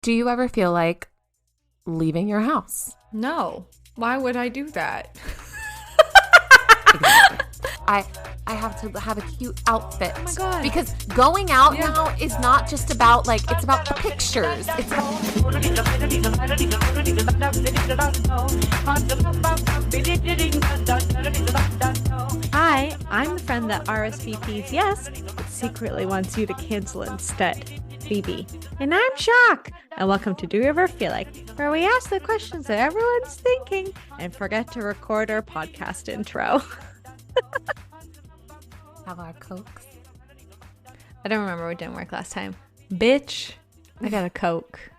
Do you ever feel like leaving your house? No. Why would I do that? Exactly. I have to have a cute outfit. Oh my God. Because going out now is not just about like, it's about the pictures. It's Hi, I'm the friend that RSVPs yes, but secretly wants you to cancel instead. Phoebe. And I'm Jacque. And welcome to Do You Ever Feel Like, where we ask the questions that everyone's thinking and forget to record our podcast intro. have our Cokes. I don't remember what didn't work last time. Bitch, I got a Coke.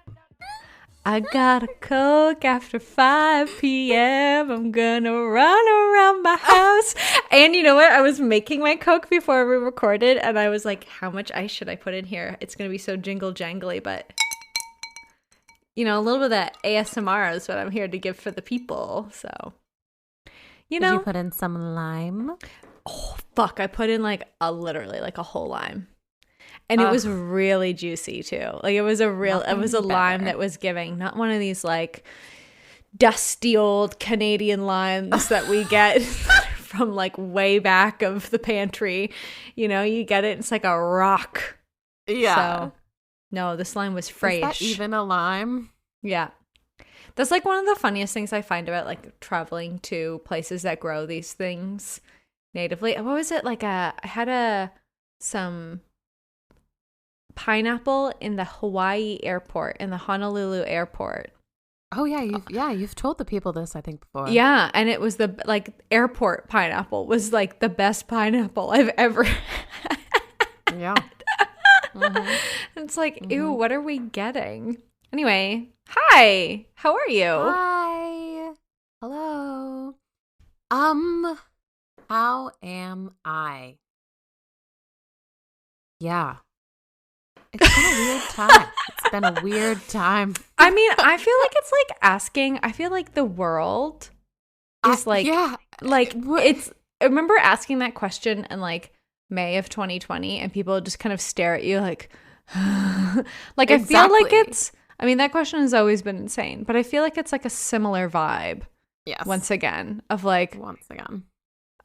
I got a Coke after 5 p.m. I'm gonna run around my house. And you know what? I was making my Coke before we recorded, and I was like, how much ice should I put in here? It's gonna be so jingle jangly, but you know, a little bit of that ASMR is what I'm here to give for the people. So, Did you put in some lime? Oh, fuck. I put in literally a whole lime. And it was really juicy too. Like it was a lime that was giving, not one of these like dusty old Canadian limes that we get from like way back of the pantry. You know, you get it, it's like a rock. Yeah. So, no, this lime was fresh. Is that even a lime? Yeah. That's like one of the funniest things I find about like traveling to places that grow these things natively. What was it? I had some pineapple in the Hawaii airport, in the Honolulu airport. Oh yeah, you've told the people this I think before. Yeah, and it was the airport pineapple was like the best pineapple I've ever had. Yeah. Mm-hmm. It's like, ew, what are we getting? Anyway, hi. How are you? Hi. Hello. How am I? Yeah. It's been a weird time. It's been a weird time. I mean, I feel like it's like asking, I feel like the world is it's, I remember asking that question in like May of 2020 and people just kind of stare at you like, like exactly. I feel like it's, I mean, that question has always been insane, but I feel like it's like a similar vibe. Yes. Once again, of like,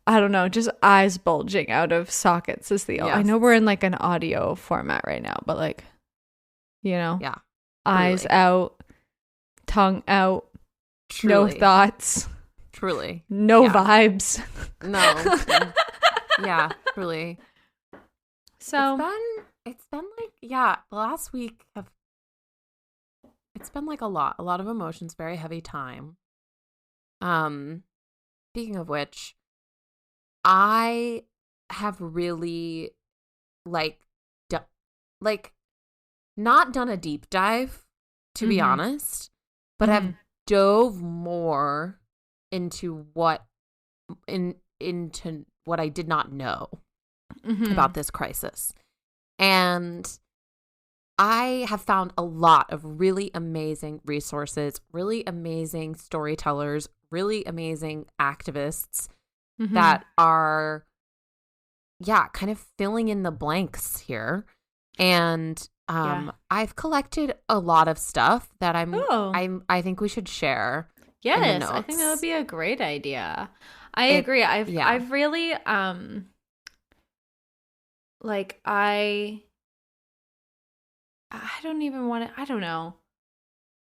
I don't know, just eyes bulging out of sockets is the. Yes. I know we're in like an audio format right now, but like, you know, yeah, eyes out, tongue out, truly. No thoughts, truly, no vibes, no, yeah, truly. So it's been like the last week it's been like a lot of emotions, very heavy time. Speaking of which, I have really not done a deep dive, to be honest, but have dove more into into what I did not know about this crisis. And I have found a lot of really amazing resources, really amazing storytellers, really amazing activists that are, kind of filling in the blanks here. And I've collected a lot of stuff that I think we should share. Yes, I think that would be a great idea. I agree. I've really I don't even want to, I don't know.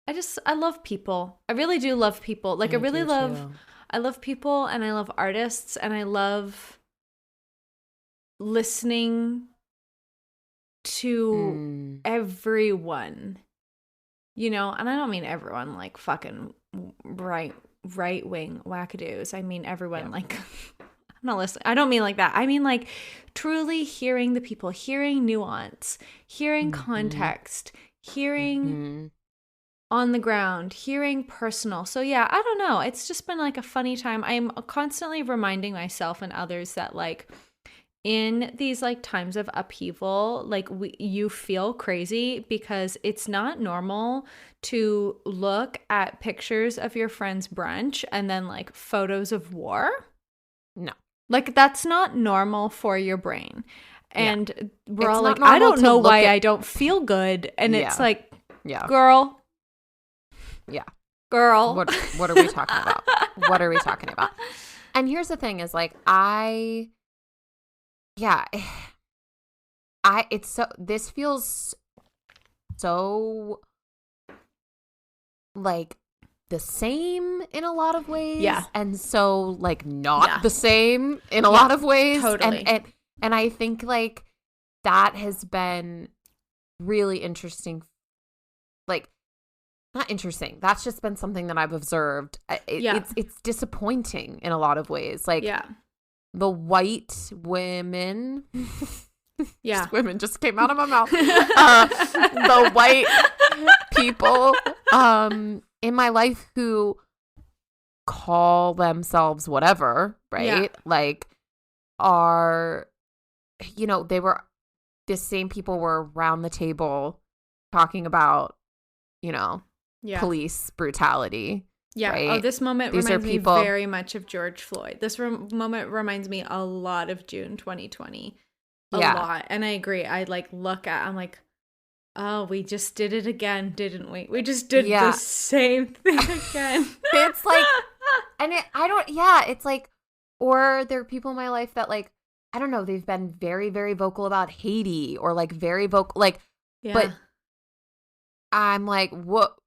I love people. I really do love people. Like I love people and I love artists and I love listening to everyone, you know, and I don't mean everyone like fucking right wing wackadoos. I mean everyone like I'm not listening. I don't mean like that. I mean like truly hearing the people, hearing nuance, hearing context, hearing on the ground, hearing personal. So yeah, I don't know. It's just been like a funny time. I'm constantly reminding myself and others that like in these like times of upheaval, like you feel crazy because it's not normal to look at pictures of your friend's brunch and then like photos of war. No. Like that's not normal for your brain. And we're it's all like, not I don't know why I don't feel good. And it's like, Yeah. Girl. Yeah. Girl. What are we talking about? What are we talking about? And here's the thing is like, this feels so like the same in a lot of ways. Yeah. And so like not the same in a lot of ways. Totally. And I think like that has been really interesting. Like, not interesting. That's just been something that I've observed. It's disappointing in a lot of ways. Like, the white women. Women just came out of my mouth. The white people in my life who call themselves whatever, right? Yeah. Like, are, they were, the same people were around the table talking about, police brutality. Yeah. Right? Oh, this moment reminds me very much of George Floyd. This moment reminds me a lot of June 2020. A lot. And I agree. I'm like, oh, we just did it again, didn't we? We just did the same thing again. It's like, and it's like, or there are people in my life that like, I don't know, they've been very, very vocal about Haiti or like very vocal, like, but I'm like, what,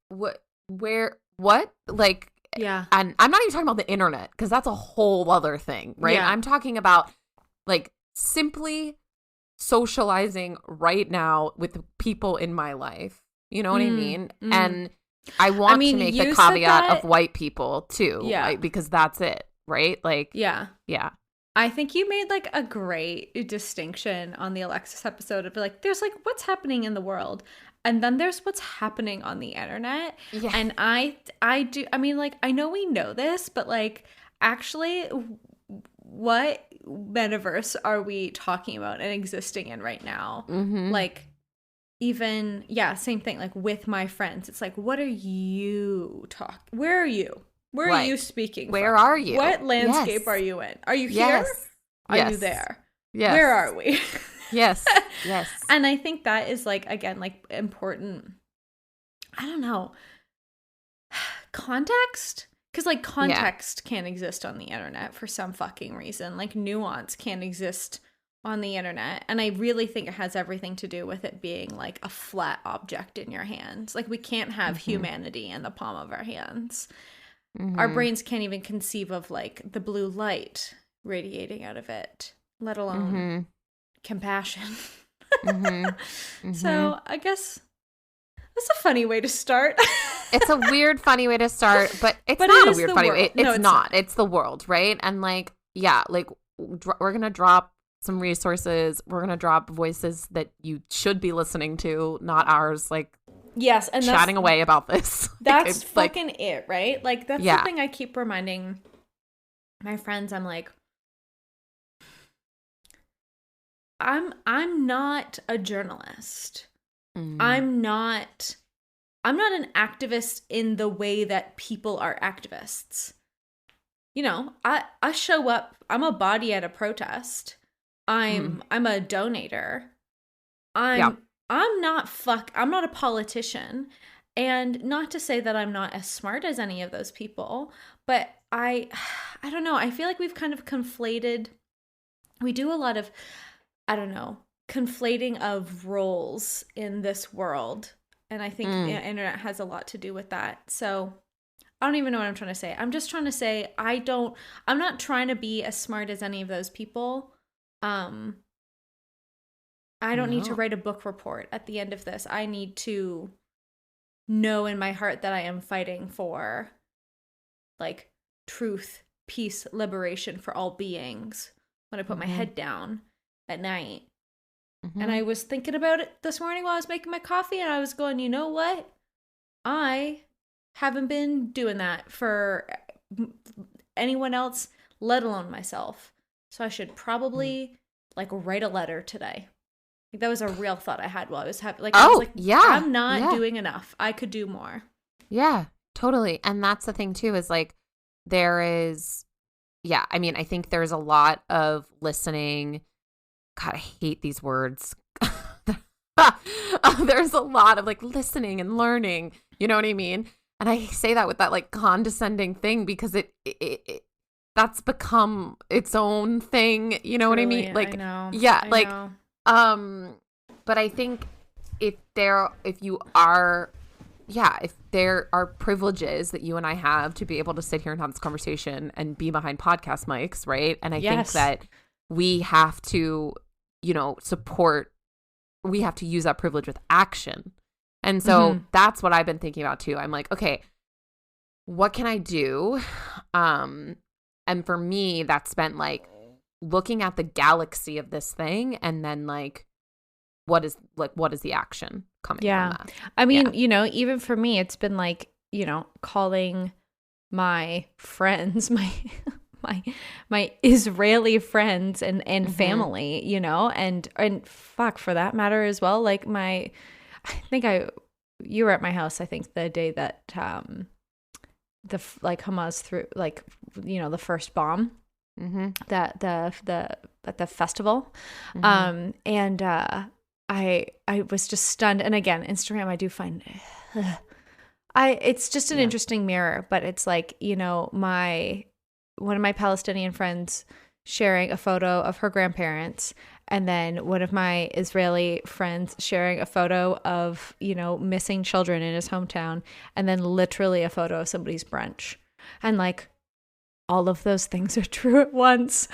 like, and I'm not even talking about the internet because that's a whole other thing, right? I'm talking about like simply socializing right now with the people in my life. You know what I mean? And I want to make the caveat of white people too, right? Because that's it, right? Like, yeah. I think you made like a great distinction on the Alexis episode of like, there's like what's happening in the world, and then there's what's happening on the internet. Yeah. And I mean, like, I know we know this, but like, actually, what metaverse are we talking about and existing in right now? Like, even, same thing, like with my friends, it's like, what are you talking? Where are you? Where are you speaking Where from? are you? What landscape are you in? Are you here? Are you there? Yes. Where are we? Yes. And I think that is like, again, like important. I don't know. Context? Because like context can't exist on the internet for some fucking reason. Like nuance can't exist on the internet. And I really think it has everything to do with it being like a flat object in your hands. Like we can't have humanity in the palm of our hands. Our brains can't even conceive of like the blue light radiating out of it, let alone compassion. So I guess that's a funny way to start. It's a weird, funny way to start, but it's not a weird, funny way. It's not. It's the world, right? And like, like we're going to drop some resources. We're going to drop voices that you should be listening to, not ours. Like, yes, and chatting away about this. That's fucking like, it, right? Like that's the thing I keep reminding my friends. I'm like, I'm not a journalist. I'm not an activist in the way that people are activists. I show up. I'm a body at a protest. I'm a donator. I'm not a politician. And not to say that I'm not as smart as any of those people, but I don't know. I feel like we've kind of conflated. We do a lot of, I don't know, conflating of roles in this world. And I think the internet has a lot to do with that. So I don't even know what I'm trying to say. I'm just trying to say I'm not trying to be as smart as any of those people. I don't need to write a book report at the end of this. I need to know in my heart that I am fighting for like truth, peace, liberation for all beings when I put my head down at night. And I was thinking about it this morning while I was making my coffee, and I was going, you know what? I haven't been doing that for anyone else, let alone myself. So I should probably like write a letter today. Like, that was a real thought I had while I was having, like, I was like, I'm not doing enough. I could do more. Yeah, totally. And that's the thing too, is like, there is, I mean, I think there's a lot of listening. God, I hate these words. There's a lot of like listening and learning, you know what I mean? And I say that with that like condescending thing because it that's become its own thing, you know what I mean? Like, I know. yeah, I like, know. but I think if there are privileges that you and I have to be able to sit here and have this conversation and be behind podcast mics, right? And I think that we have to, we have to use that privilege with action. And so that's what I've been thinking about too. I'm like, okay, what can I do? And for me, that's been like looking at the galaxy of this thing and then like, what is the action coming from that? I mean, even for me, it's been like, calling my friends, my Israeli friends and family, and fuck for that matter as well. Like you were at my house, I think the day that, Hamas threw the first bomb, that the festival. And, I was just stunned. And again, Instagram, I do find it's just an interesting mirror, but it's like, one of my Palestinian friends sharing a photo of her grandparents, and then one of my Israeli friends sharing a photo of, missing children in his hometown, and then literally a photo of somebody's brunch. And like, all of those things are true at once.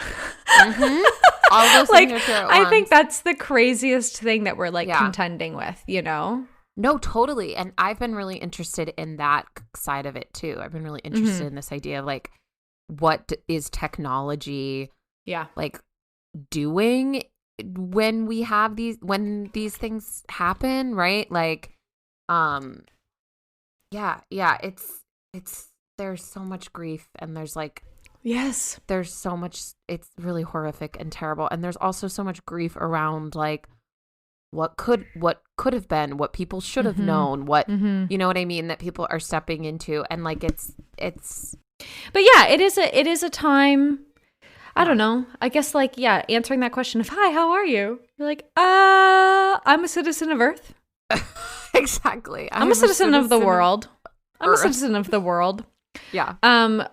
All those things are true at once. I think that's the craziest thing that we're like contending with, No, totally. And I've been really interested in that side of it too. I've been really interested in this idea of like, what is technology like doing when these things happen, right? Like, it's there's so much grief, and there's like, there's so much, it's really horrific and terrible. And there's also so much grief around like what could have been, what people should have known, what, you know what I mean, that people are stepping into. And like, it's, but yeah, it is a time, I don't know, I guess like, answering that question of, hi, how are you? You're like, I'm a citizen of Earth. Exactly. I'm a citizen of the world. I'm a citizen of the world. Yeah.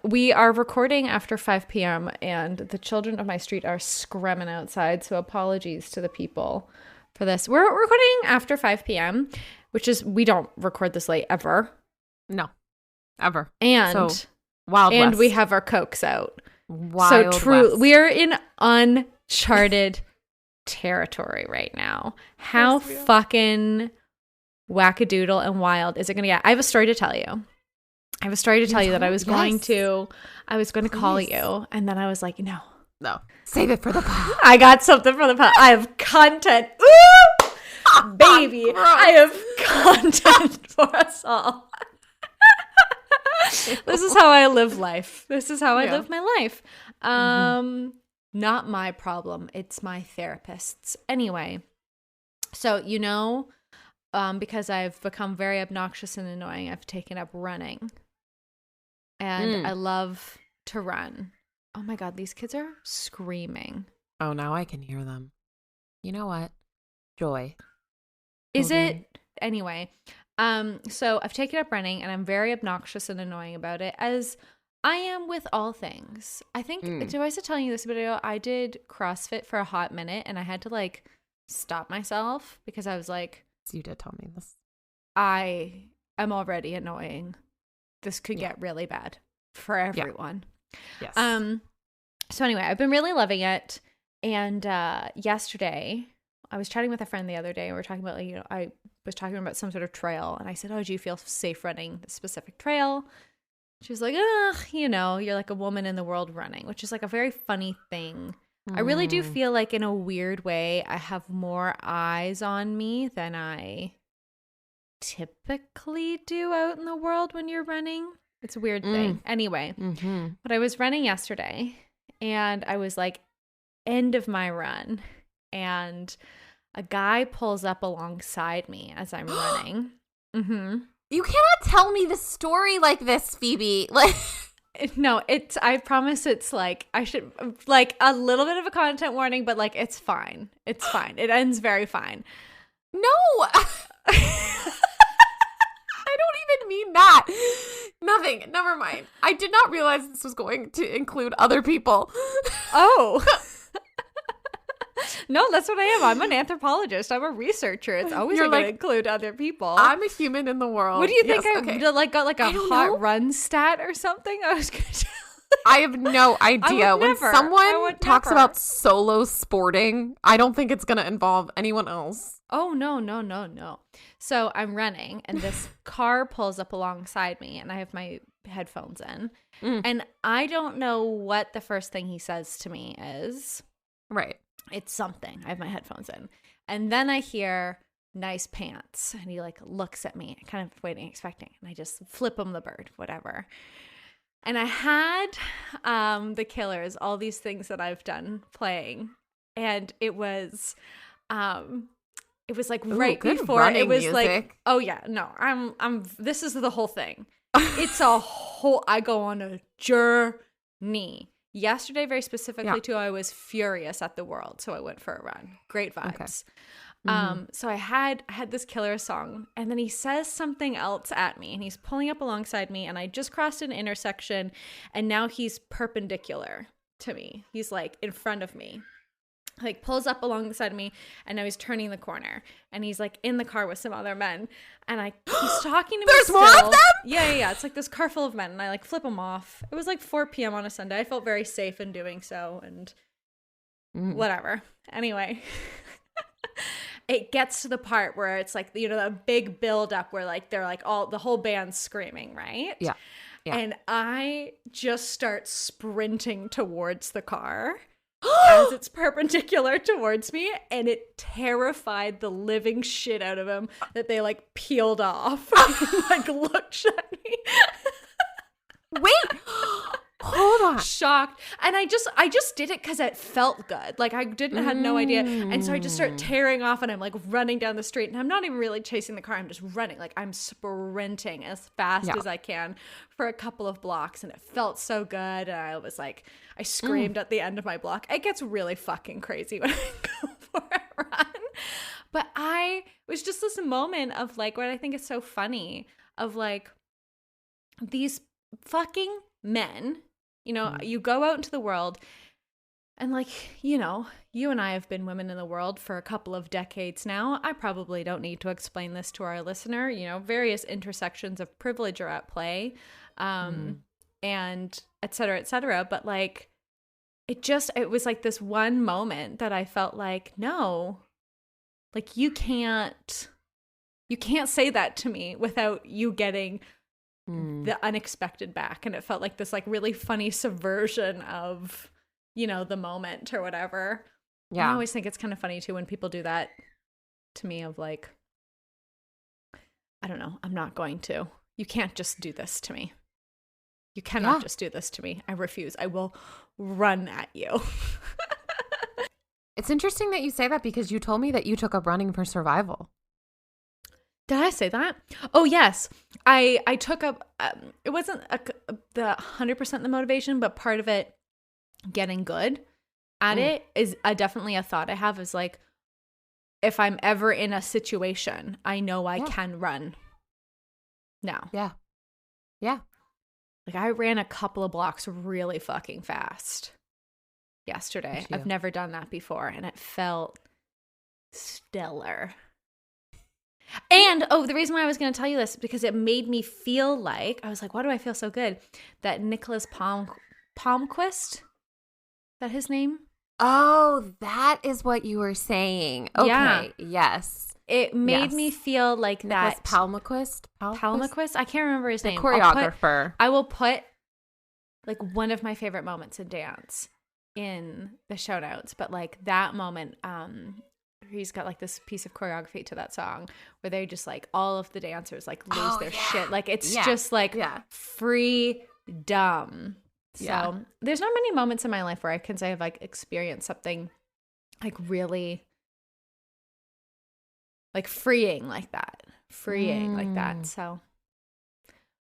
We are recording after 5 p.m. and the children of my street are screaming outside. So apologies to the people for this. We're recording after 5 p.m., which is, we don't record this late ever. No, ever. And so, Wild and West. we have our Cokes out. Wild so true. West. We are in uncharted territory right now. How fucking wackadoodle and wild is it going to get? I have a story to tell you. That I was going to call you, and then I was like, no, save it for the pod. I got something for the pod. I have content. Ooh, baby, I have content for us all. This is how I live life. This is how I live my life. Not my problem. It's my therapist's. Anyway, so because I've become very obnoxious and annoying, I've taken up running. And I love to run. Oh my God, these kids are screaming. Oh, now I can hear them. You know what? Joy. Is it? Anyway, so I've taken up running and I'm very obnoxious and annoying about it, as I am with all things. I think, did I used to tell you this video? I did CrossFit for a hot minute and I had to like stop myself because I was like, you did tell me this. I am already annoying. This could get really bad for everyone. Yes. So anyway, I've been really loving it. And yesterday, I was chatting with a friend the other day. And we were talking about, like, I was talking about some sort of trail. And I said, oh, do you feel safe running this specific trail? She was like, you're like a woman in the world running, which is like a very funny thing. I really do feel like in a weird way, I have more eyes on me than I typically do out in the world when you're running. It's a weird thing. Anyway, but I was running yesterday and I was like end of my run and a guy pulls up alongside me as I'm running. You cannot tell me the story like this, Phoebe. Like, no, I promise it's like, I should, like, a little bit of a content warning, but like, it's fine. It's fine. It ends very fine. No. I don't even mean that. Nothing. Never mind. I did not realize this was going to include other people. Oh. No, that's what I am. I'm an anthropologist. I'm a researcher. It's always going to include other people. I'm a human in the world. What do you think? I got like a hot run stat or something? I was going to tell. I have no idea. When someone talks about solo sporting, I don't think it's going to involve anyone else. Oh, no. So I'm running and this car pulls up alongside me and I have my headphones in. And I don't know what the first thing he says to me is. Right. It's something. I have my headphones in. And then I hear nice pants. And he like looks at me, kind of waiting, expecting. And I just flip him the bird, whatever. And I had the Killers, all these things that I've done playing. And it was like right before it was music. Like, oh yeah, no, I'm this is the whole thing. It's a whole, I go on a journey. Yesterday, very specifically, too, I was furious at the world, so I went for a run. Great vibes. Okay. So I had this killer song, and then he says something else at me, and he's pulling up alongside me, and I just crossed an intersection, and now he's perpendicular to me. He's like in front of me. Like pulls up alongside me, and now he's turning the corner, and he's like in the car with some other men, and he's talking to me. There's more of them? Yeah. It's like this car full of men, and I like flip him off. It was like 4 p.m. on a Sunday. I felt very safe in doing so, and whatever. Anyway, it gets to the part where it's like, you know, that big build up where like they're like the whole band's screaming, right? Yeah. And I just start sprinting towards the car. As it's perpendicular towards me, and it terrified the living shit out of him that they like peeled off and like looked at me. Wait, hold on. Shocked. And I just did it because it felt good. Like I had no idea. And so I just start tearing off, and I'm like running down the street, and I'm not even really chasing the car. I'm just running. Like I'm sprinting as fast as I can for a couple of blocks, and it felt so good. And I was like, I screamed at the end of my block. It gets really fucking crazy when I go for a run. But it was just this moment of like, what I think is so funny of like these fucking men, you know, you go out into the world and like, you know, you and I have been women in the world for a couple of decades now. I probably don't need to explain this to our listener. You know, various intersections of privilege are at play. And et cetera, but like it was like this one moment that I felt like, no, like you can't say that to me without you getting the unexpected back. And it felt like this like really funny subversion of, you know, the moment or whatever. I always think it's kind of funny too when people do that to me of like, I don't know, I'm not going to. You can't just do this to me. You cannot just do this to me. I refuse. I will run at you. It's interesting that you say that because you told me that you took up running for survival. Did I say that? Oh, yes. I took up, it wasn't the 100% the motivation, but part of it getting good at it is definitely a thought I have is like, if I'm ever in a situation, I know I can run now. Yeah. Like I ran a couple of blocks really fucking fast yesterday. I've never done that before, and it felt stellar. And the reason why I was going to tell you this is because it made me feel like, I was like, why do I feel so good? That Nicholas Palmquist, is that his name? Oh, that is what you were saying. Okay, yeah. Yes. It made me feel like Nicholas that. Palmquist? I can't remember his name. Choreographer. I will put like one of my favorite moments in dance in the show notes, but like that moment, he's got like this piece of choreography to that song where they just like all of the dancers like lose their shit. Like it's just like freedom. So there's not many moments in my life where I can say I've like experienced something like really like freeing like that. So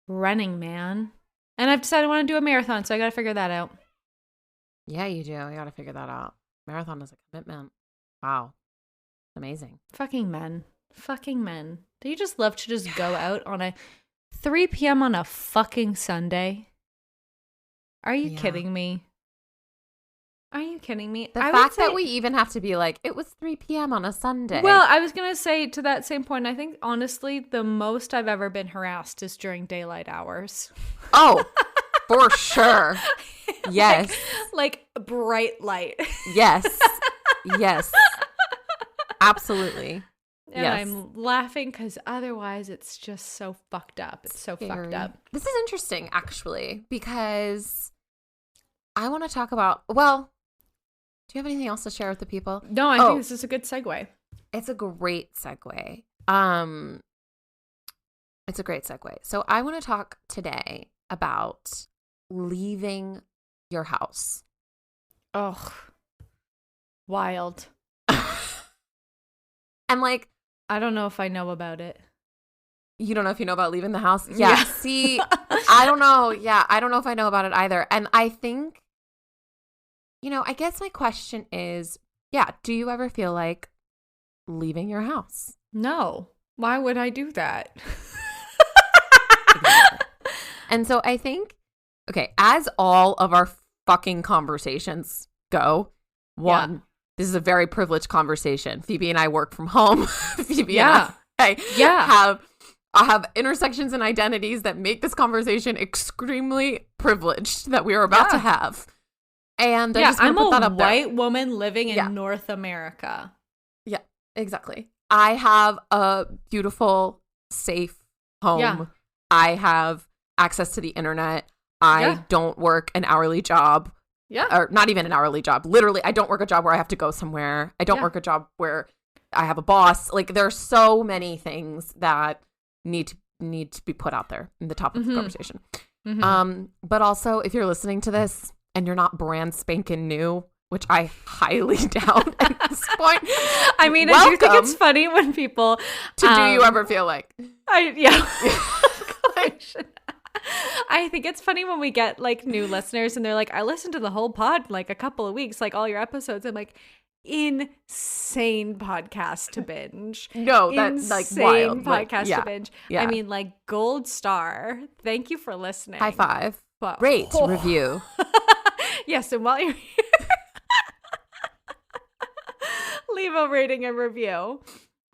running, man. And I've decided I want to do a marathon, so I got to figure that out. Yeah, you do. You got to figure that out. Marathon is a commitment. Wow. Amazing. Fucking men. Fucking men. They just love to just go out on a 3 p.m. on a fucking Sunday. Are you kidding me? Are you kidding me? The fact that we even have to be like, it was 3 p.m. on a Sunday. Well, I was going to say to that same point, I think honestly, the most I've ever been harassed is during daylight hours. Oh, for sure. Yes. Like bright light. Yes. Yes. Absolutely. And I'm laughing because otherwise it's just so fucked up. It's so fucked up. This is interesting, actually, because I want to talk about, well, do you have anything else to share with the people? No, I think this is a good segue. It's a great segue. It's a great segue. So I want to talk today about leaving your house. Oh, wild. And like, I don't know if I know about it. You don't know if you know about leaving the house? Yeah. See, I don't know. Yeah, I don't know if I know about it either. And I think, I guess my question is, do you ever feel like leaving your house? No. Why would I do that? And so I think, okay, as all of our fucking conversations go, this is a very privileged conversation. Phoebe and I work from home. Phoebe and I have intersections and identities that make this conversation extremely privileged that we are about to have. And I just want to put that up there. I'm a white woman living in North America. Yeah, exactly. I have a beautiful, safe home. Yeah. I have access to the internet. I don't work an hourly job. Yeah. Or not even an hourly job. Literally, I don't work a job where I have to go somewhere. I don't work a job where I have a boss. Like, there are so many things that need to be put out there in the top of the conversation. Mm-hmm. But also, if you're listening to this and you're not brand spanking new, which I highly doubt at this point. I mean, I do think it's funny when people do you ever feel like I think it's funny when we get like new listeners and they're like, I listened to the whole pod in like a couple of weeks, like all your episodes. I'm like, insane podcast to binge. No, that's like wild podcast to binge. Yeah. I mean, like gold star. Thank you for listening. High five. But, rate, review. Yes, and while you're here, leave a rating and review.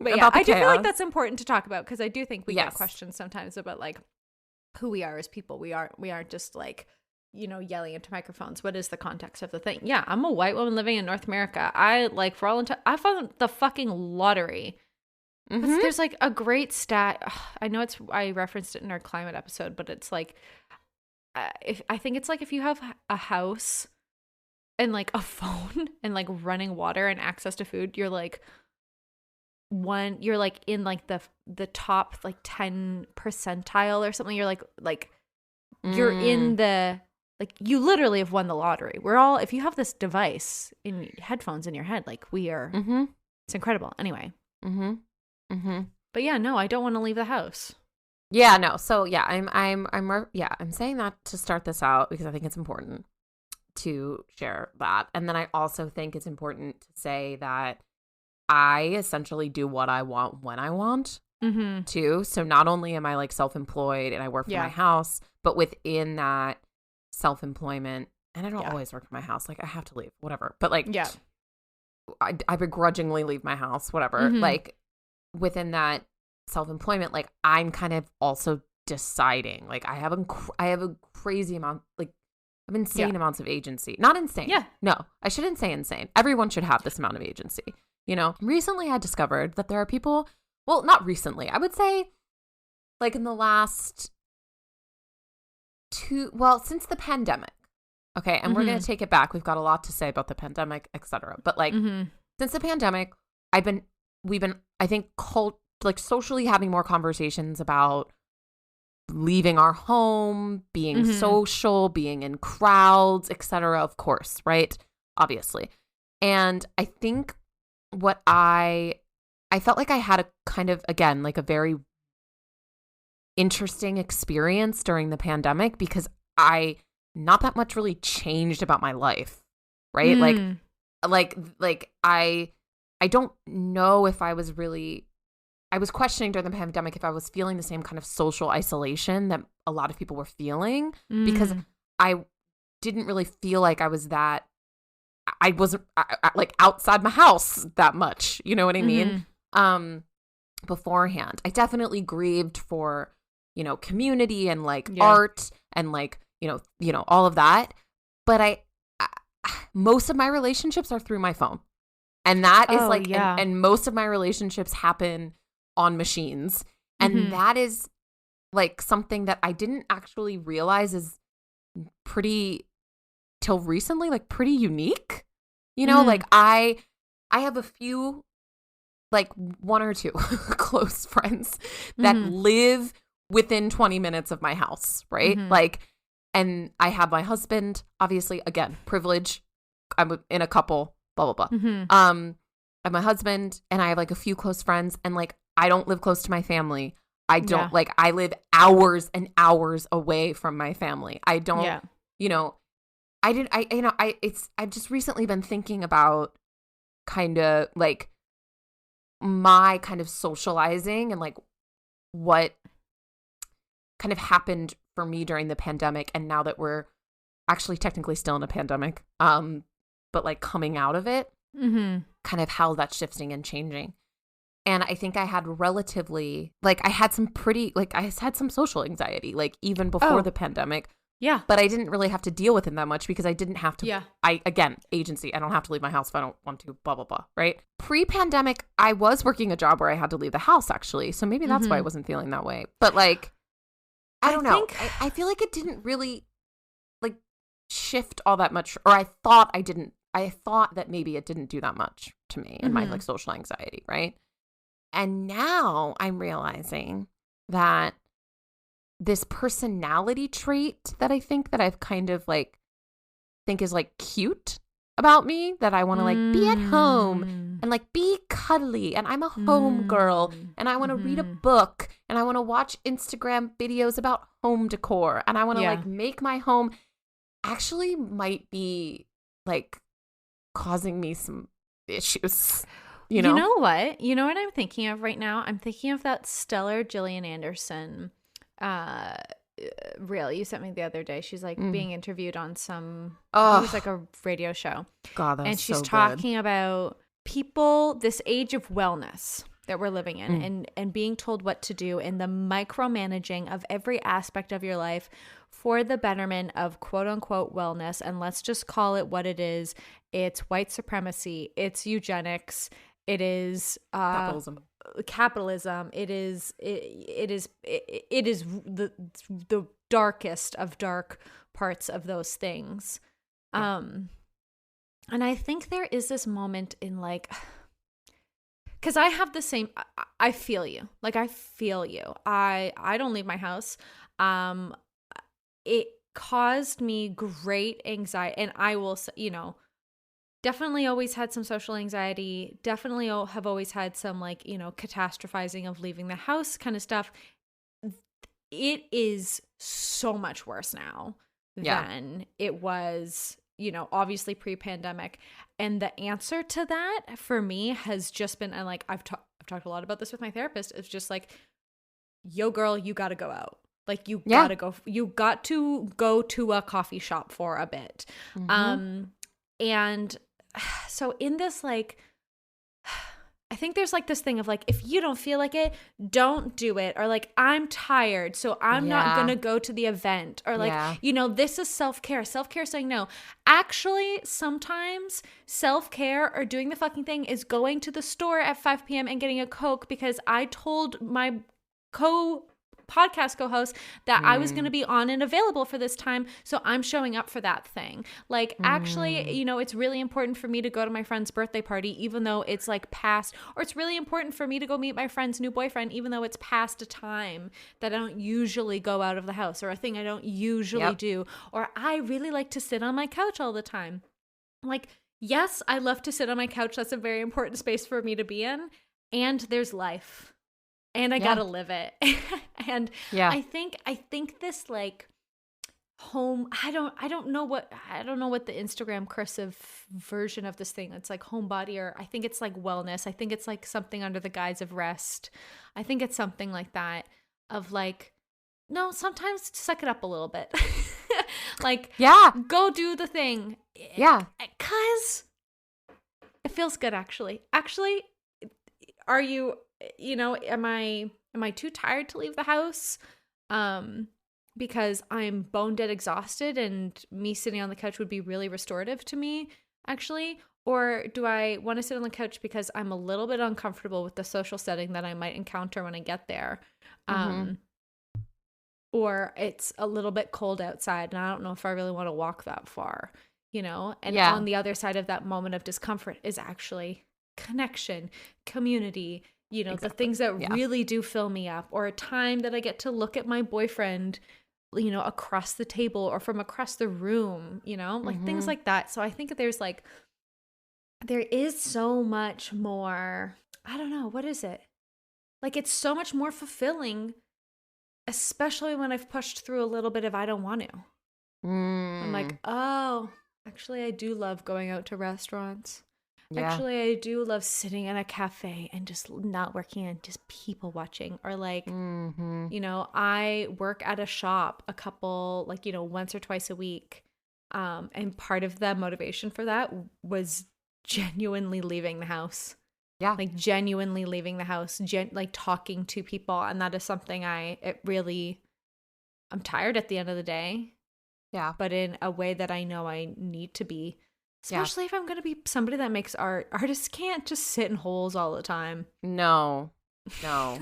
But yeah, I do feel like that's important to talk about because I do think we get questions sometimes about like who we are as people. We aren't just like, yelling into microphones. What is the context of the thing? Yeah, I'm a white woman living in North America. I found the fucking lottery. Mm-hmm. There's like a great stat. I know I referenced it in our climate episode, but it's like, I think it's like if you have a house and like a phone and like running water and access to food, you're like in like the top like 10 percentile or something. You're like you're in the, like, you literally have won the lottery. We're all, if you have this device in headphones in your head, like we are, it's incredible. Anyway. But yeah, no, I don't want to leave the house. Yeah, no. So yeah, I'm saying that to start this out because I think it's important to share that. And then I also think it's important to say that I essentially do what I want when I want too. So not only am I like self-employed and I work from my house, but within that self-employment, and I don't always work from my house. Like I have to leave, whatever. But like, I begrudgingly leave my house, whatever. Like within that self-employment, like I'm kind of also deciding. Like I have a crazy amount, like I have insane amounts of agency. Not insane. Yeah. No, I shouldn't say insane. Everyone should have this amount of agency. Recently I discovered that there are people, well, not recently, I would say like in the last since the pandemic. Okay. And we're going to take it back. We've got a lot to say about the pandemic, etc. But like since the pandemic, we've been, I think, socially having more conversations about leaving our home, being social, being in crowds, etc. Of course, right? Obviously. And I think what I felt like I had a kind of, again, like a very interesting experience during the pandemic because not that much really changed about my life, right? Like I don't know if I was really I was questioning during the pandemic if I was feeling the same kind of social isolation that a lot of people were feeling, because I didn't really feel like I was that, I wasn't like outside my house that much. You know what I mean? Beforehand, I definitely grieved for, you know, community and like art and like, you know, all of that. But I most of my relationships are through my phone. And that is and most of my relationships happen on machines. And that is like something that I didn't actually realize is pretty till recently, like pretty unique. You know, like I have a few, like one or two close friends that live within 20 minutes of my house, right? Like, and I have my husband, obviously, again, privilege. I'm in a couple, blah, blah, blah. I have my husband and I have like a few close friends, and like, I don't live close to my family. I don't like, I live hours and hours away from my family. I don't, you know, I've just recently been thinking about kind of like my kind of socializing and like what kind of happened for me during the pandemic, and now that we're actually technically still in a pandemic, but like coming out of it, kind of how that's shifting and changing. And I think I had relatively, like I had some social anxiety, like even before the pandemic. Yeah. But I didn't really have to deal with it that much because I didn't have to. Yeah. Again, agency. I don't have to leave my house if I don't want to, blah, blah, blah. Right. Pre-pandemic, I was working a job where I had to leave the house, actually. So maybe that's why I wasn't feeling that way. But like, I don't know. I feel like it didn't really like shift all that much. Or I thought that maybe it didn't do that much to me and my like social anxiety. Right. And now I'm realizing that this personality trait that I think that I've kind of like think is like cute about me, that I want to like be at home and like be cuddly, and I'm a home girl, and I want to read a book, and I want to watch Instagram videos about home decor, and I want to like make my home, actually might be like causing me some issues. You know what? You know what I'm thinking of right now? I'm thinking of that stellar Gillian Anderson reel you sent me the other day. She's like being interviewed on it was like a radio show. God, that's and she's so talking about people, this age of wellness that we're living in, and being told what to do, and the micromanaging of every aspect of your life for the betterment of quote unquote wellness. And let's just call it what it is. It's white supremacy. It's eugenics. It is capitalism. It is the darkest of dark parts of those things. And I think there is this moment in like, because I have the same, I feel you. Like, I feel you. I don't leave my house. It caused me great anxiety, and I will, you know, definitely always had some social anxiety, definitely have always had some like, you know, catastrophizing of leaving the house kind of stuff. It is so much worse now than it was, you know, obviously pre-pandemic. And the answer to that for me has just been, and like I've talked a lot about this with my therapist, it's just like, yo girl, you got to go out. Like you got to go to a coffee shop for a bit. And so in this, like, I think there's like this thing of like, if you don't feel like it, don't do it. Or like, I'm tired, so I'm not going to go to the event. Or like, you know, this is self-care. Self-care saying no. Actually, sometimes self-care or doing the fucking thing is going to the store at 5 p.m. and getting a Coke because I told my podcast co-host that I was going to be on and available for this time, so I'm showing up for that thing. Like, actually, you know, it's really important for me to go to my friend's birthday party even though it's like past, or it's really important for me to go meet my friend's new boyfriend even though it's past a time that I don't usually go out of the house, or a thing I don't usually do, or I really like to sit on my couch all the time. Like, yes, I love to sit on my couch. That's a very important space for me to be in, and there's life. And I gotta live it. And I think this, like, home. I don't know what the Instagram cursive version of this thing. It's like homebody, or I think it's like wellness. I think it's like something under the guise of rest. I think it's something like that, of like, no, sometimes suck it up a little bit. Like, yeah, go do the thing. Yeah. 'Cause it feels good, actually. Actually, are you, am I too tired to leave the house? Because I'm bone dead exhausted, and me sitting on the couch would be really restorative to me, actually. Or do I want to sit on the couch because I'm a little bit uncomfortable with the social setting that I might encounter when I get there? Or it's a little bit cold outside and I don't know if I really want to walk that far, And on the other side of that moment of discomfort is actually connection, community, the things that really do fill me up, or a time that I get to look at my boyfriend, across the table or from across the room, like things like that. So I think there is so much more, I don't know, what is it? Like, it's so much more fulfilling, especially when I've pushed through a little bit of I don't want to. I'm like, oh, actually, I do love going out to restaurants. Yeah. Actually, I do love sitting in a cafe and just not working and just people watching. Or like, I work at a shop a couple, once or twice a week. And part of the motivation for that was genuinely leaving the house. Yeah. Like genuinely leaving the house, like talking to people. And that is something I'm tired at the end of the day. Yeah. But in a way that I know I need to be, especially if I'm going to be somebody that makes art. Artists can't just sit in holes all the time. No. Yeah.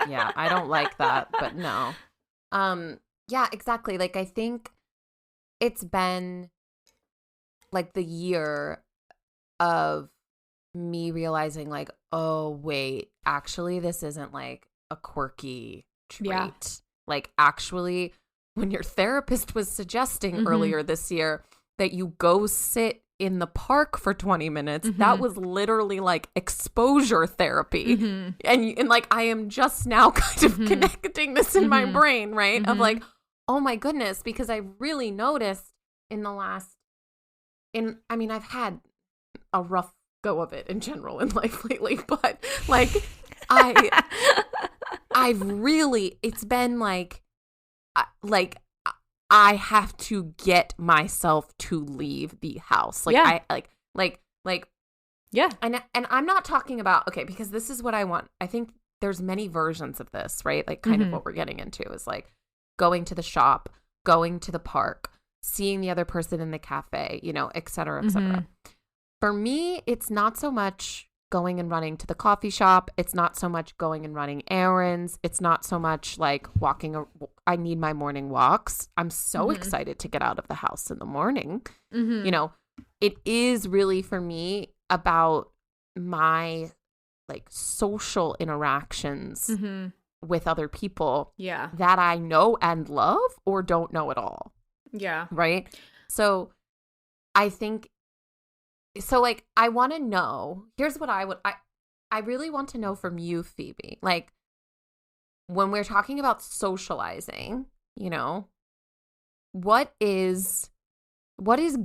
Yeah. I don't like that, but no. Yeah, exactly. Like, I think it's been like the year of me realizing like, oh wait, actually this isn't like a quirky trait. Yeah. Like, actually, when your therapist was suggesting earlier this year that you go sit in the park for 20 minutes, that was literally like exposure therapy. And like, I am just now kind of connecting this in my brain, right? Of like, oh my goodness, because I really noticed I've had a rough go of it in general in life lately, but like it's been like I have to get myself to leave the house. Like, yeah. And I'm not talking about, okay, because this is what I want. I think there's many versions of this, right? Like, kind of what we're getting into is like going to the shop, going to the park, seeing the other person in the cafe, et cetera, et cetera. For me, it's not so much going and running to the coffee shop. It's not so much going and running errands. It's not so much like walking. I need my morning walks. I'm so excited to get out of the house in the morning. It is really for me about my like social interactions with other people that I know and love or don't know at all. Yeah. Right. So I think, like, I want to know, here's what I really want to know from you, Phoebe. Like, when we're talking about socializing, what is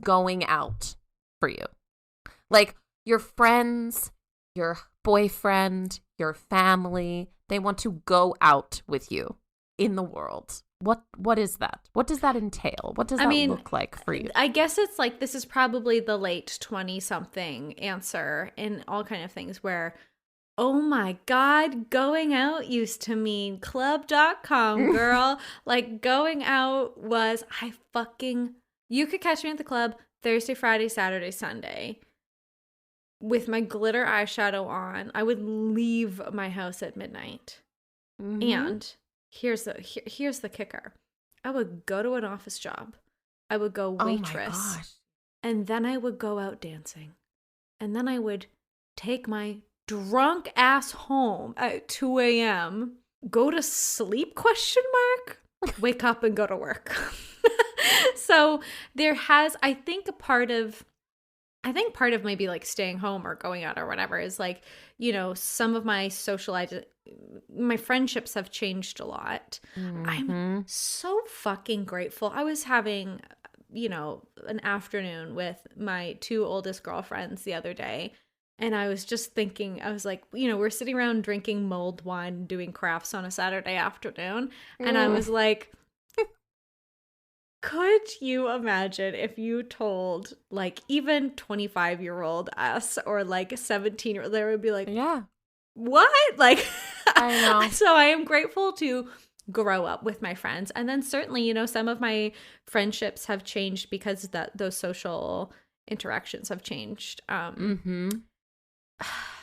going out for you? Like, your friends, your boyfriend, your family, they want to go out with you in the world. What is that? What does that entail? What does that look like for you? I guess it's like, this is probably the late 20-something answer in all kind of things where, oh my God, going out used to mean club.com, girl. Like, going out was, you could catch me at the club Thursday, Friday, Saturday, Sunday with my glitter eyeshadow on. I would leave my house at midnight. And here's the kicker. I would go to an office job. I would go waitress. And then I would go out dancing. And then I would take my drunk ass home at 2 a.m., go to sleep, ? Wake up and go to work. So there has, I think part of maybe like staying home or going out or whatever is like, some of my my friendships have changed a lot. I'm so fucking grateful. I was having, you know, an afternoon with my 2 oldest girlfriends the other day. And I was just thinking, I was like, you know, we're sitting around drinking mulled wine, doing crafts on a Saturday afternoon. And I was like, could you imagine if you told like even 25-year-old us or like 17-year-old, they would be like, yeah, what? Like, I know. So I am grateful to grow up with my friends. And then certainly, you know, some of my friendships have changed because those social interactions have changed.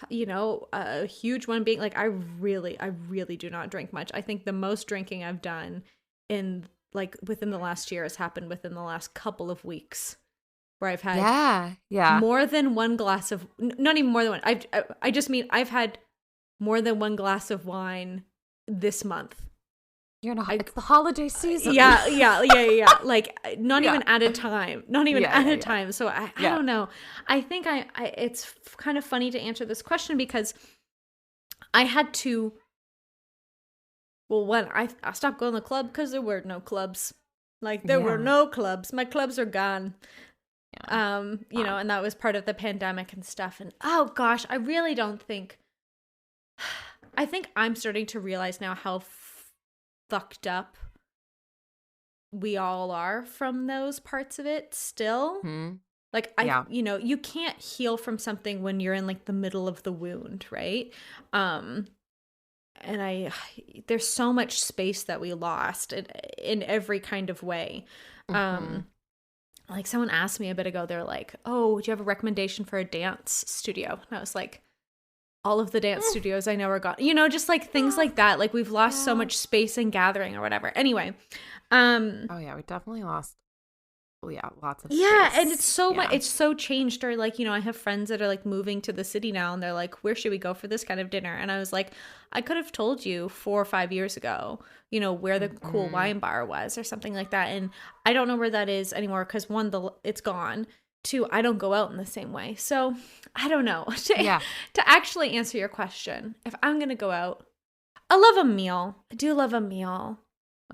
You know, a huge one being like, I really do not drink much. I think the most drinking I've done in like within the last year has happened within the last couple of weeks, where I've had more than one glass of, not even more than one. I just mean I've had more than one glass of wine this month. It's the holiday season. Yeah. Like not even at a time. Not even at a time. So I don't know. I think it's kind of funny to answer this question because I had to. Well, when I stopped going to the club because there were no clubs. Like there were no clubs. My clubs are gone. Yeah. You know, and that was part of the pandemic and stuff. And oh gosh, I really don't think. I think I'm starting to realize now how fucked up we all are from those parts of it still. Like you know, you can't heal from something when you're in like the middle of the wound, right? And there's so much space that we lost in every kind of way. Like someone asked me a bit ago, they're like, oh, do you have a recommendation for a dance studio? And I was like, all of the dance studios I know are gone. You know, just like things like that. Like we've lost so much space and gathering or whatever. Anyway. Oh yeah, we definitely lost. Yeah, lots of space. And it's so much. It's so changed. Or like, you know, I have friends that are like moving to the city now, and they're like, "Where should we go for this kind of dinner?" And I was like, I could have told you 4 or 5 years ago, you know, where the cool wine bar was or something like that. And I don't know where that is anymore because one, it's gone. 2, I don't go out in the same way. So I don't know. To actually answer your question, if I'm gonna go out, I love a meal. I do love a meal.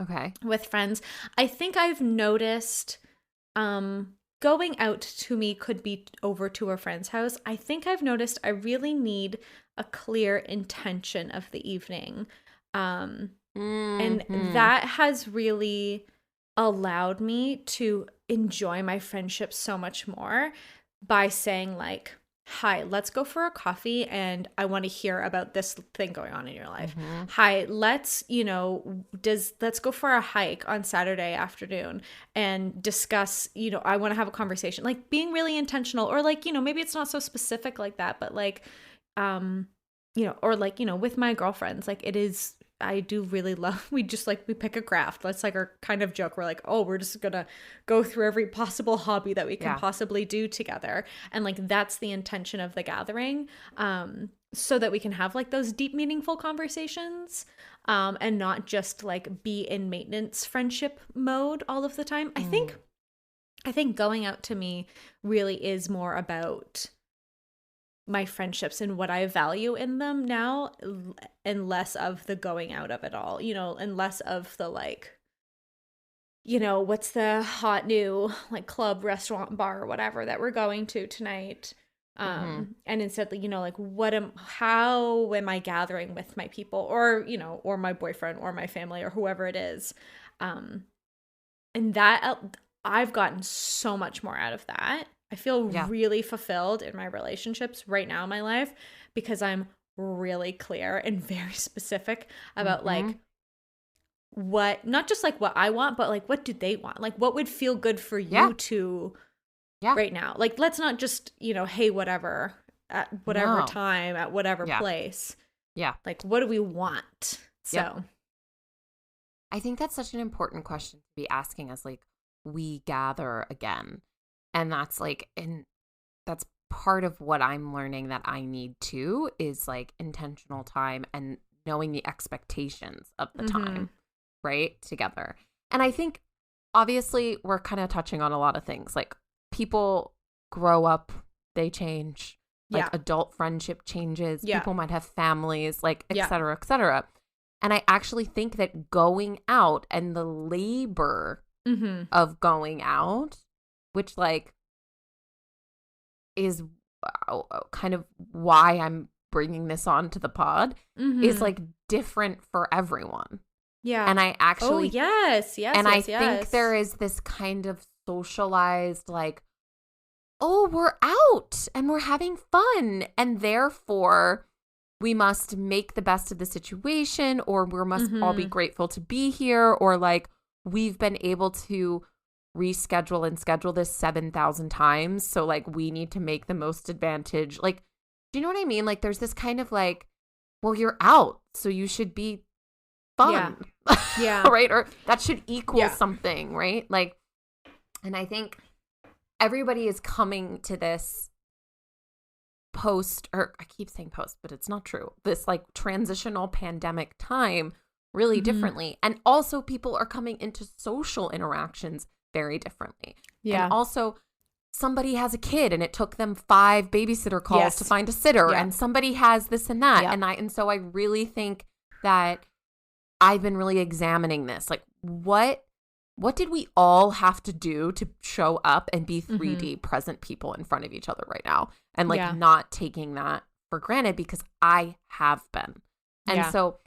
Okay. With friends, I think I've noticed. Going out to me could be over to a friend's house. I think I've noticed I really need a clear intention of the evening. And that has really allowed me to enjoy my friendship so much more by saying like, hi, let's go for a coffee and I want to hear about this thing going on in your life. Hi, let's go for a hike on Saturday afternoon and discuss, you know, I want to have a conversation, like being really intentional, or like, you know, maybe it's not so specific like that, but like, you know, or like, you know, with my girlfriends, like it is, I do really love, we pick a craft. That's like our kind of joke. We're like, oh, we're just going to go through every possible hobby that we can possibly do together. And like, that's the intention of the gathering. So that we can have like those deep, meaningful conversations, and not just like be in maintenance friendship mode all of the time. I think going out to me really is more about my friendships and what I value in them now, and less of the going out of it all, you know, and less of the like, you know, what's the hot new like club, restaurant, bar, or whatever that we're going to tonight. And instead, you know, like how am I gathering with my people, or, you know, or my boyfriend or my family or whoever it is. And that I've gotten so much more out of that. I feel really fulfilled in my relationships right now in my life because I'm really clear and very specific about like what, not just like what I want, but like what do they want? Like what would feel good for you to right now? Like let's not just, you know, hey, whatever, at whatever time, at whatever place. Yeah. Like what do we want? So I think that's such an important question to be asking as like we gather again. And that's like, and that's part of what I'm learning that I need too, is like intentional time and knowing the expectations of the time, right? Together. And I think obviously we're kind of touching on a lot of things. Like people grow up, they change, like adult friendship changes. People might have families, like et cetera, et cetera. And I actually think that going out and the labor of going out, which like is kind of why I'm bringing this on to the pod, is like different for everyone. Yeah. And I actually, yes. And I think there is this kind of socialized like, oh, we're out and we're having fun, and therefore we must make the best of the situation, or we must all be grateful to be here, or like we've been able to reschedule and schedule this 7,000 times, so like we need to make the most advantage. Like, do you know what I mean? Like there's this kind of like, well, you're out, so you should be fun. Yeah. Right? Or that should equal something, right? Like, and I think everybody is coming to this I keep saying post, but it's not true. This like transitional pandemic time really differently. And also people are coming into social interactions very differently. Yeah. And also somebody has a kid and it took them 5 babysitter calls to find a sitter, and somebody has this and that. And so I really think that I've been really examining this. Like what did we all have to do to show up and be 3D present people in front of each other right now? And like not taking that for granted, because I have been. And so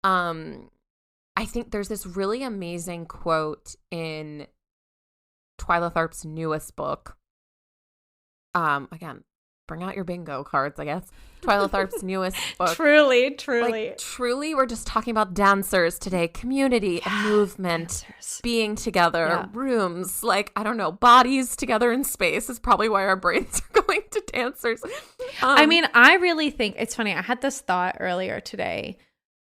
I think there's this really amazing quote in Twyla Tharp's newest book. Again, bring out your bingo cards, I guess. Twyla Tharp's newest book. Truly. Like, truly, we're just talking about dancers today. Community and movement, being together, rooms, like, I don't know, bodies together in space is probably why our brains are going to dancers. I mean, I really think, it's funny, I had this thought earlier today,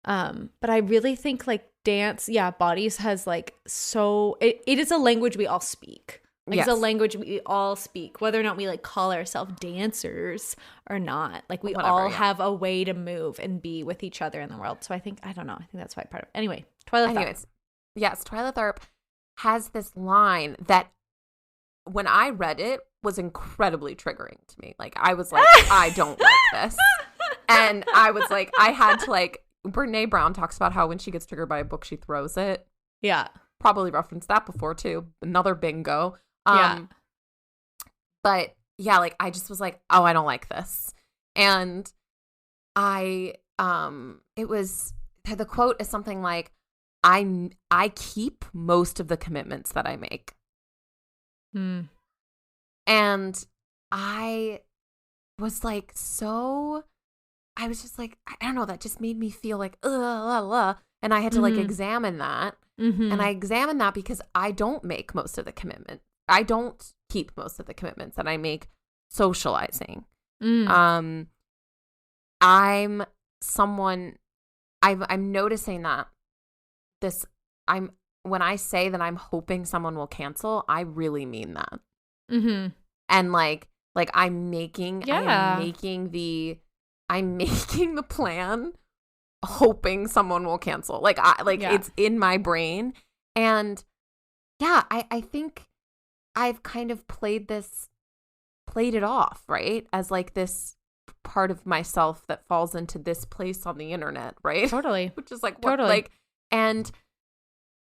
but I really think like dance, bodies has like it is a language we all speak. Like it's a language we all speak, whether or not we like call ourselves dancers or not. Like we all have a way to move and be with each other in the world. So I think that's why part of it. Anyway, Twyla Tharp. Yes, Twyla Tharp has this line that when I read it was incredibly triggering to me. Like I was like, I don't like this. And I was like, I had to like, Brene Brown talks about how when she gets triggered by a book, she throws it. Yeah. Probably referenced that before too. Another bingo. But yeah, like I just was like, oh, I don't like this. And the quote is something like, I keep most of the commitments that I make. And I was like, I was just like, I don't know, that just made me feel like, and I had to like examine that. And I examined that because I don't make most of the commitment. I don't keep most of the commitments that I make socializing. I'm noticing that when I say that I'm hoping someone will cancel, I really mean that. And like I'm making the plan hoping someone will cancel. Like it's in my brain. And yeah, I think I've kind of played it off, right? As like this part of myself that falls into this place on the internet, right? Totally. Which is like, what, like, and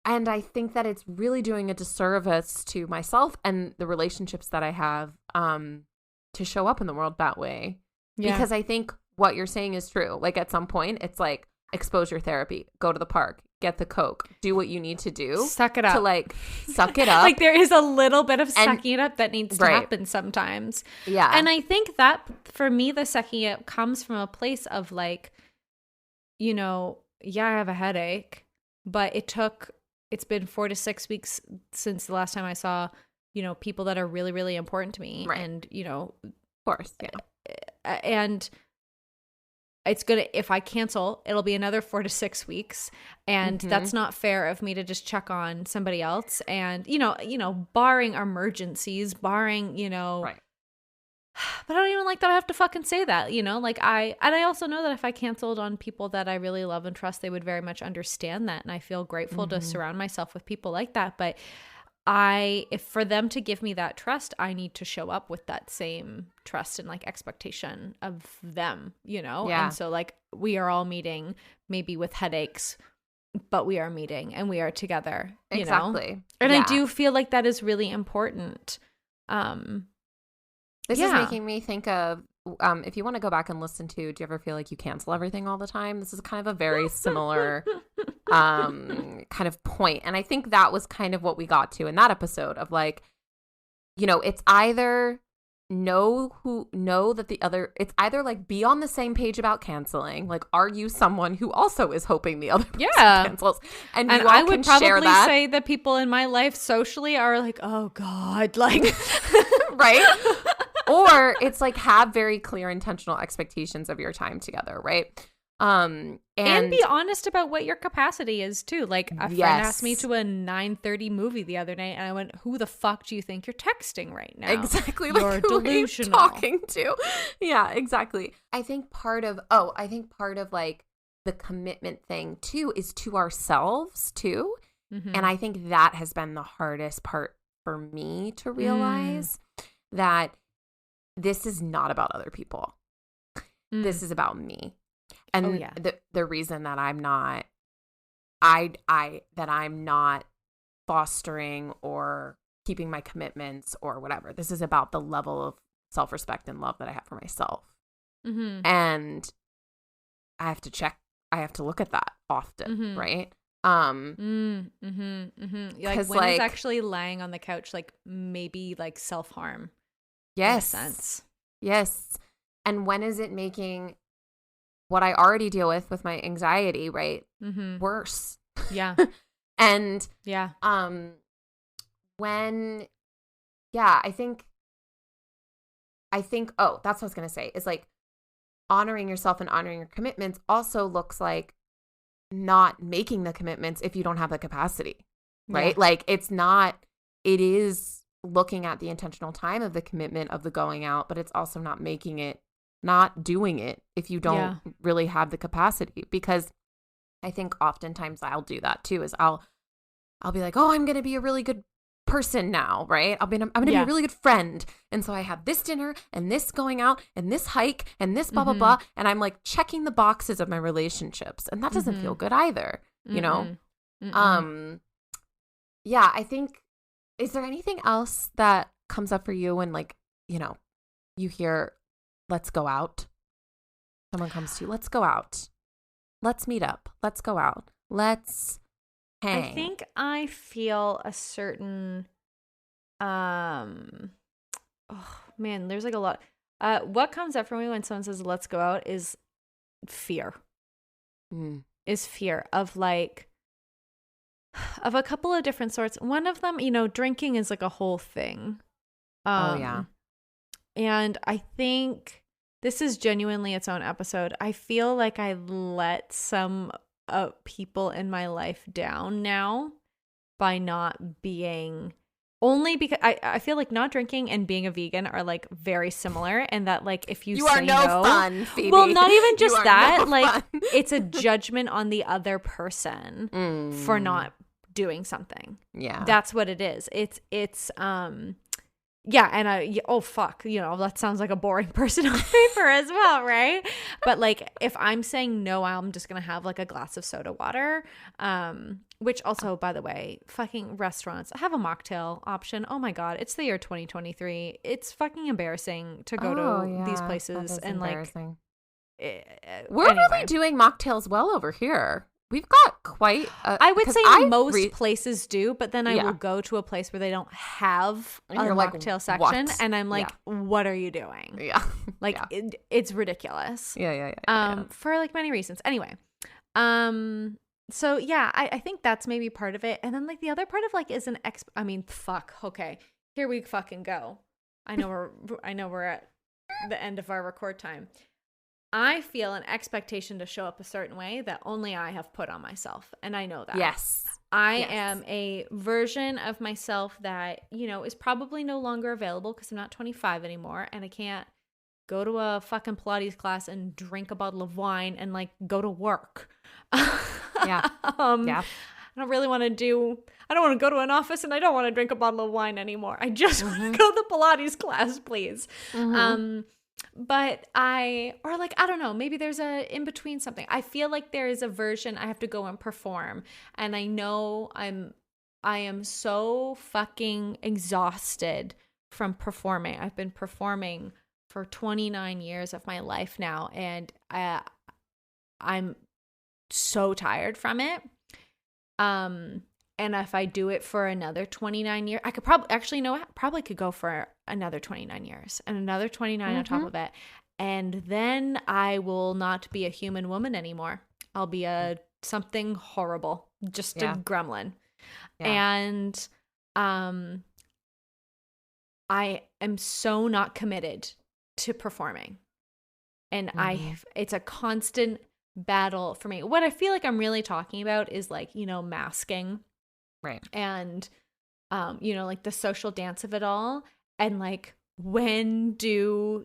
I think that it's really doing a disservice to myself and the relationships that I have to show up in the world that way. Yeah. Because I think what you're saying is true. Like at some point, it's like exposure therapy, go to the park, get the Coke, do what you need to do. Suck it up. To like suck it up. Like there is a little bit of sucking it up that needs to happen sometimes. Yeah. And I think that for me, the sucking it up comes from a place of like, you know, I have a headache, but it's been 4 to 6 weeks since the last time I saw, you know, people that are really, really important to me. Right. And, you know, of course. Yeah. And it's gonna, if I cancel, it'll be another 4 to 6 weeks, and that's not fair of me to just check on somebody else. And you know, barring emergencies, barring, you know, right. But I don't even like that I have to fucking say that, you know, like I also know that if I canceled on people that I really love and trust, they would very much understand that, and I feel grateful to surround myself with people like that. But if for them to give me that trust, I need to show up with that same trust and like expectation of them, you know? Yeah. And so like we are all meeting maybe with headaches, but we are meeting and we are together, you exactly. know? And yeah. I do feel like that is really important. This is making me think of, if you want to go back and listen to, do you ever feel like you cancel everything all the time? This is kind of a very similar kind of point. And I think that was kind of what we got to in that episode of like, you know, it's either it's either like be on the same page about canceling. Like, are you someone who also is hoping the other person cancels? And you all I would can share probably that. say that people in my life socially are like, oh God, like, right? Or it's like have very clear intentional expectations of your time together, right? And be honest about what your capacity is too. Like a friend asked me to a 9:30 movie the other night and I went, who the fuck do you think you're texting right now? Exactly. You're like, who delusional. are you talking to? Yeah, exactly. I think part of like the commitment thing too is to ourselves too. Mm-hmm. And I think that has been the hardest part for me to realize that this is not about other people. This is about me. And the reason that I'm not fostering or keeping my commitments or whatever. This is about the level of self-respect and love that I have for myself. Mm-hmm. And I have to look at that often, right? Like when is actually lying on the couch, like maybe like self-harm. Yes. In a sense. Yes. And when is it making what I already deal with my anxiety, right? Worse. Yeah. And I think, oh, that's what I was going to say, is like honoring yourself and honoring your commitments also looks like not making the commitments if you don't have the capacity, right? Yeah. Like it is looking at the intentional time of the commitment of the going out, but it's also not doing it if you don't really have the capacity. Because I think oftentimes I'll do that too, is I'll be like, oh, I'm going to be a really good person now, right? I'm going to be a really good friend. And so I have this dinner and this going out and this hike and this blah, blah, blah. And I'm like checking the boxes of my relationships. And that doesn't feel good either, you know? Yeah, I think, is there anything else that comes up for you when like, you know, you hear, let's go out? Someone comes to you, let's go out. Let's meet up. Let's go out. Let's hang. I think I feel a certain, there's like a lot. What comes up for me when someone says, let's go out is fear. Is fear of like, of a couple of different sorts. One of them, you know, drinking is like a whole thing. And I think this is genuinely its own episode. I feel like I let some people in my life down now by not being, only because I feel like not drinking and being a vegan are like very similar, and that like if you say are no fun, Phoebe. Well, not even just that, like it's a judgment on the other person for not doing something. Yeah, that's what it is. It's and oh fuck, you know, that sounds like a boring person on paper as well, right? But like if I'm saying no, I'm just gonna have like a glass of soda water, which also, by the way, fucking restaurants have a mocktail option. Oh my god, it's the year 2023. It's fucking embarrassing to go to these places and like we're really doing mocktails well over here. We've got quite I would say most places do, but then I will go to a place where they don't have a mocktail section, and I'm like, what are you doing? Yeah. Like, it's ridiculous. Yeah. For, like, many reasons. Anyway. So, yeah, I think that's maybe part of it. And then, like, the other part of, like, is fuck. Okay. Here we fucking go. I know we're at the end of our record time. I feel an expectation to show up a certain way that only I have put on myself. And I know that. Yes. I am a version of myself that, you know, is probably no longer available because I'm not 25 anymore. And I can't go to a fucking Pilates class and drink a bottle of wine and like go to work. I don't want to go to an office, and I don't want to drink a bottle of wine anymore. I just want to go to the Pilates class, please. But I don't know, maybe there's a in between something. I feel like there is a version I have to go and perform, and I know I am so fucking exhausted from performing. I've been performing for 29 years of my life now, and I'm so tired from it. And if I do it for another 29 years, I could probably could go for another 29 years and another 29 on top of it. And then I will not be a human woman anymore. I'll be something horrible, just a gremlin. Yeah. And I am so not committed to performing. And it's a constant battle for me. What I feel like I'm really talking about is like, masking. Right. And, like the social dance of it all. And like, when am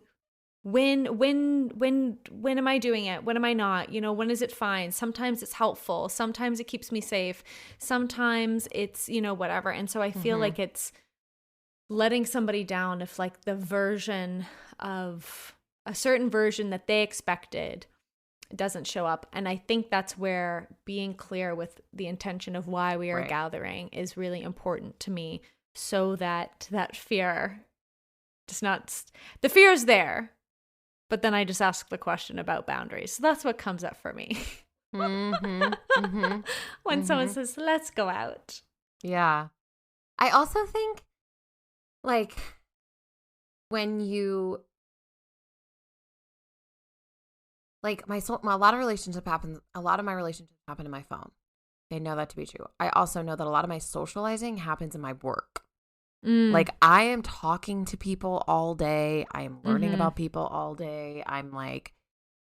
I doing it? When am I not? When is it fine? Sometimes it's helpful. Sometimes it keeps me safe. Sometimes it's, whatever. And so I feel like it's letting somebody down if like the version of a certain version that they expected doesn't show up. And I think that's where being clear with the intention of why we are gathering is really important to me, so that fear does not, the fear is there, but then I just ask the question about boundaries. So that's what comes up for me. When someone says, let's go out. Yeah. I also think like when you like a lot of my relationships happen in my phone. I know that to be true. I also know that a lot of my socializing happens in my work. Like I am talking to people all day. I am learning about people all day. I'm like,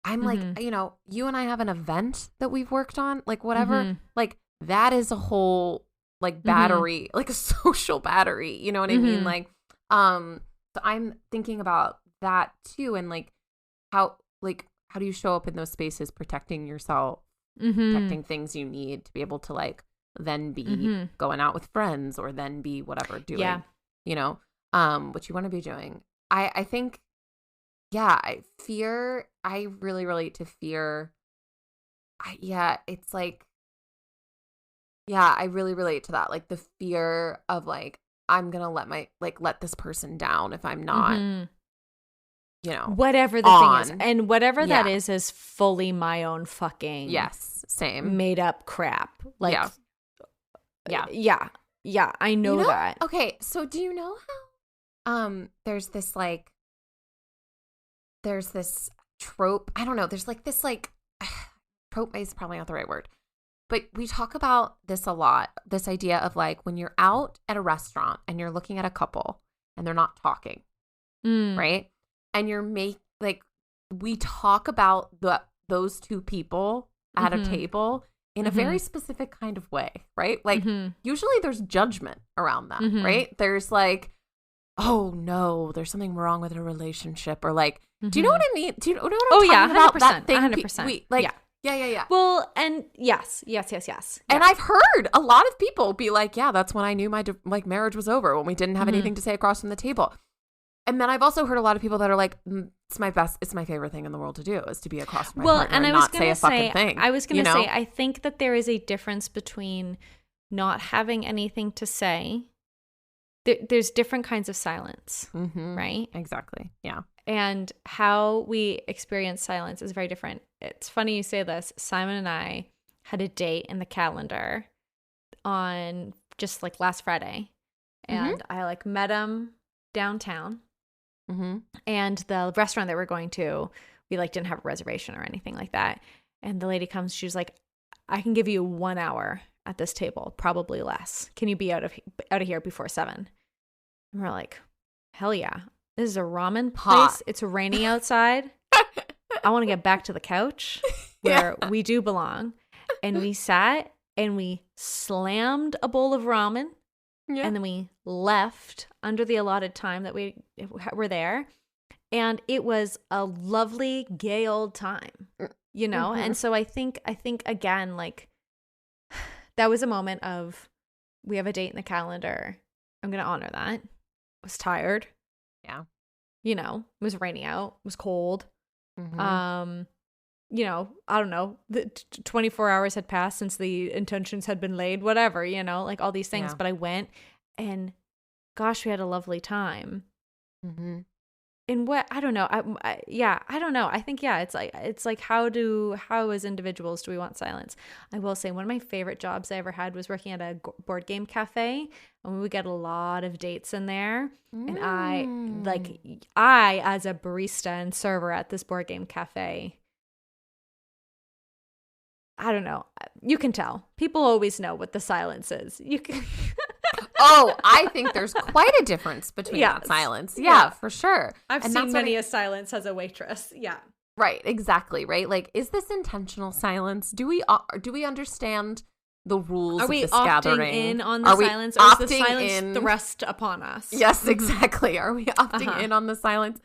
you and I have an event that we've worked on, like whatever, like that is a whole like battery, like a social battery. You know what I mean? Like, so I'm thinking about that too. And like, how do you show up in those spaces, protecting yourself, protecting things you need to be able to like then be going out with friends, or then be whatever doing, what you want to be doing. I think, fear, I really relate to fear. It's like, I really relate to that. Like the fear of like, I'm going to let this person down if I'm not, whatever the thing is. And whatever that is fully my own fucking same made up crap. Like, yeah, I know that. Okay, so do you know how there's this trope, I don't know, there's like this like trope is probably not the right word, but we talk about this a lot, this idea of like when you're out at a restaurant and you're looking at a couple and they're not talking, right? And we talk about those two people at a table in a very specific kind of way, right? Like usually there's judgment around that, right? There's like, oh no, there's something wrong with a relationship, or like, do you know what I mean? Do you know what I'm talking about? 100%, that thing, 100%. Yeah. Well, and yes. And I've heard a lot of people be like, yeah, that's when I knew my marriage was over, when we didn't have anything to say across from the table. And then I've also heard a lot of people that are like, it's my favorite thing in the world to do is to be across from my partner and not say a fucking thing. I was going to say, I think that there is a difference between not having anything to say. There's different kinds of silence, right? Exactly. Yeah. And how we experience silence is very different. It's funny you say this. Simon and I had a date in the calendar on just like last Friday. And I like met him downtown. And the restaurant that we're going to, we like didn't have a reservation or anything like that. And the lady comes, she's like, I can give you 1 hour at this table, probably less. Can you be out of here before 7? And we're like, hell yeah. This is a ramen place. It's raining outside. I want to get back to the couch where we do belong. And we sat and we slammed a bowl of ramen. Yeah. And then we left under the allotted time that we were there. And it was a lovely, gay old time, And so I think again, like, that was a moment of, we have a date in the calendar. I'm going to honor that. I was tired. Yeah. You know, it was raining out. It was cold. Mm-hmm. You know, I don't know. The 24 hours had passed since the intentions had been laid, whatever, you know, like all these things. Yeah. But I went and gosh, we had a lovely time. Mm-hmm. In what, I don't know. I don't know. I think, it's like how as individuals do we want silence? I will say one of my favorite jobs I ever had was working at a board game cafe, and we would get a lot of dates in there. And I as a barista and server at this board game cafe, I don't know. You can tell. People always know what the silence is. You can. Oh, I think there's quite a difference between that silence. Yeah, for sure. I've seen many a silence as a waitress. Yeah. Right, exactly, right? Like, is this intentional silence? Do we understand the rules of this gathering? Are we opting in on the silence, or is the silence thrust upon us? Yes, exactly. Are we opting in on the silence?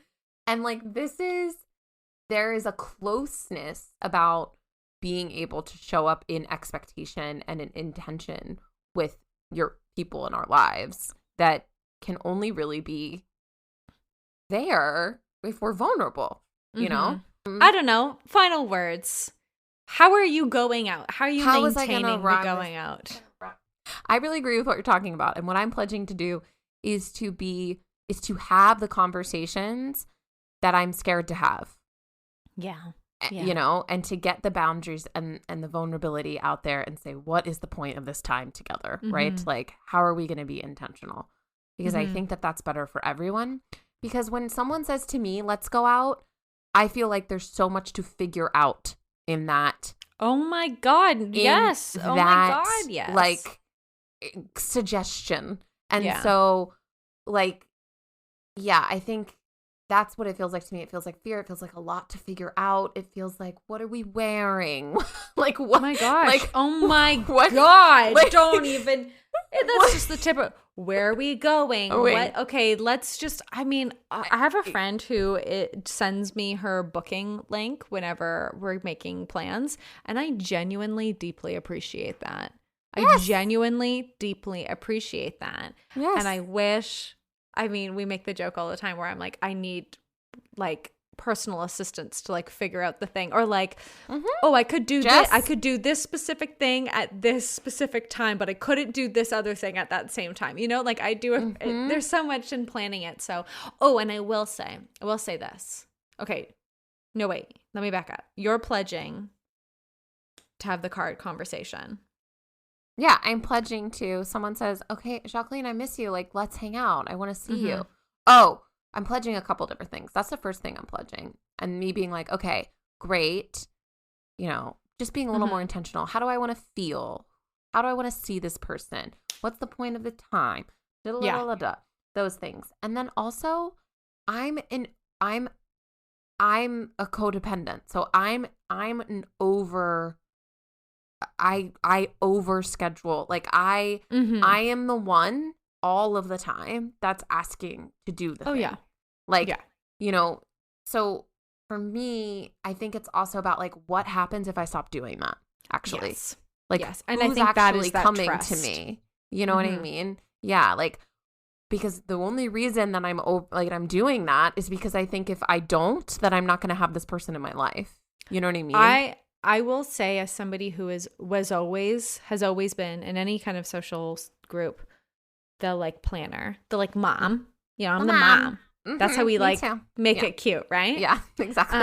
And like, there is a closeness about being able to show up in expectation and in intention with your people in our lives that can only really be there if we're vulnerable, you know? I don't know. Final words. How are you going out? How are you maintaining the going out? I really agree with what you're talking about. And what I'm pledging to do is to have the conversations that I'm scared to have. Yeah. You know, and to get the boundaries and the vulnerability out there and say, what is the point of this time together, right? Like, how are we going to be intentional? Because I think that that's better for everyone. Because when someone says to me, let's go out, I feel like there's so much to figure out in that. Oh my God. Yes. Oh my God. Yes. Like, suggestion. And so, like, yeah, I think that's what it feels like to me. It feels like fear. It feels like a lot to figure out. It feels like, what are we wearing? Like, what? Oh my gosh. Like, oh my what? God. Like, don't even. That's just the tip of, where are we going? What? Okay, let's just, I mean, I have a friend who sends me her booking link whenever we're making plans. And I genuinely deeply appreciate that. Yes. I genuinely deeply appreciate that. Yes. And I wish, I mean, we make the joke all the time where I'm like, I need like personal assistance to like figure out the thing, or like, oh, I could do this. I could do this specific thing at this specific time, but I couldn't do this other thing at that same time. You know, like I do. There's so much in planning it. So, and I will say this. Okay. No, wait, let me back up. You're pledging to have the card conversation. Yeah, I'm pledging to. Someone says, okay, Jacqueline, I miss you. Like, let's hang out. I want to see you. Oh, I'm pledging a couple different things. That's the first thing I'm pledging. And me being like, okay, great. You know, just being a little more intentional. How do I want to feel? How do I want to see this person? What's the point of the time? Those things. And then also, I'm a codependent. So I'm an I over schedule. Like I am the one all of the time that's asking to do the thing. Yeah. Like, you know, so for me, I think it's also about like what happens if I stop doing that, actually. Yes. Like, and who's I think that is that coming trust to me. You know what I mean? Yeah, like, because the only reason that I'm doing that is because I think if I don't, that I'm not going to have this person in my life. You know what I mean? I will say, as somebody who has always been in any kind of social group, the like planner, the like mom, you know, I'm the mom. That's how we like make it cute, right? Yeah, exactly.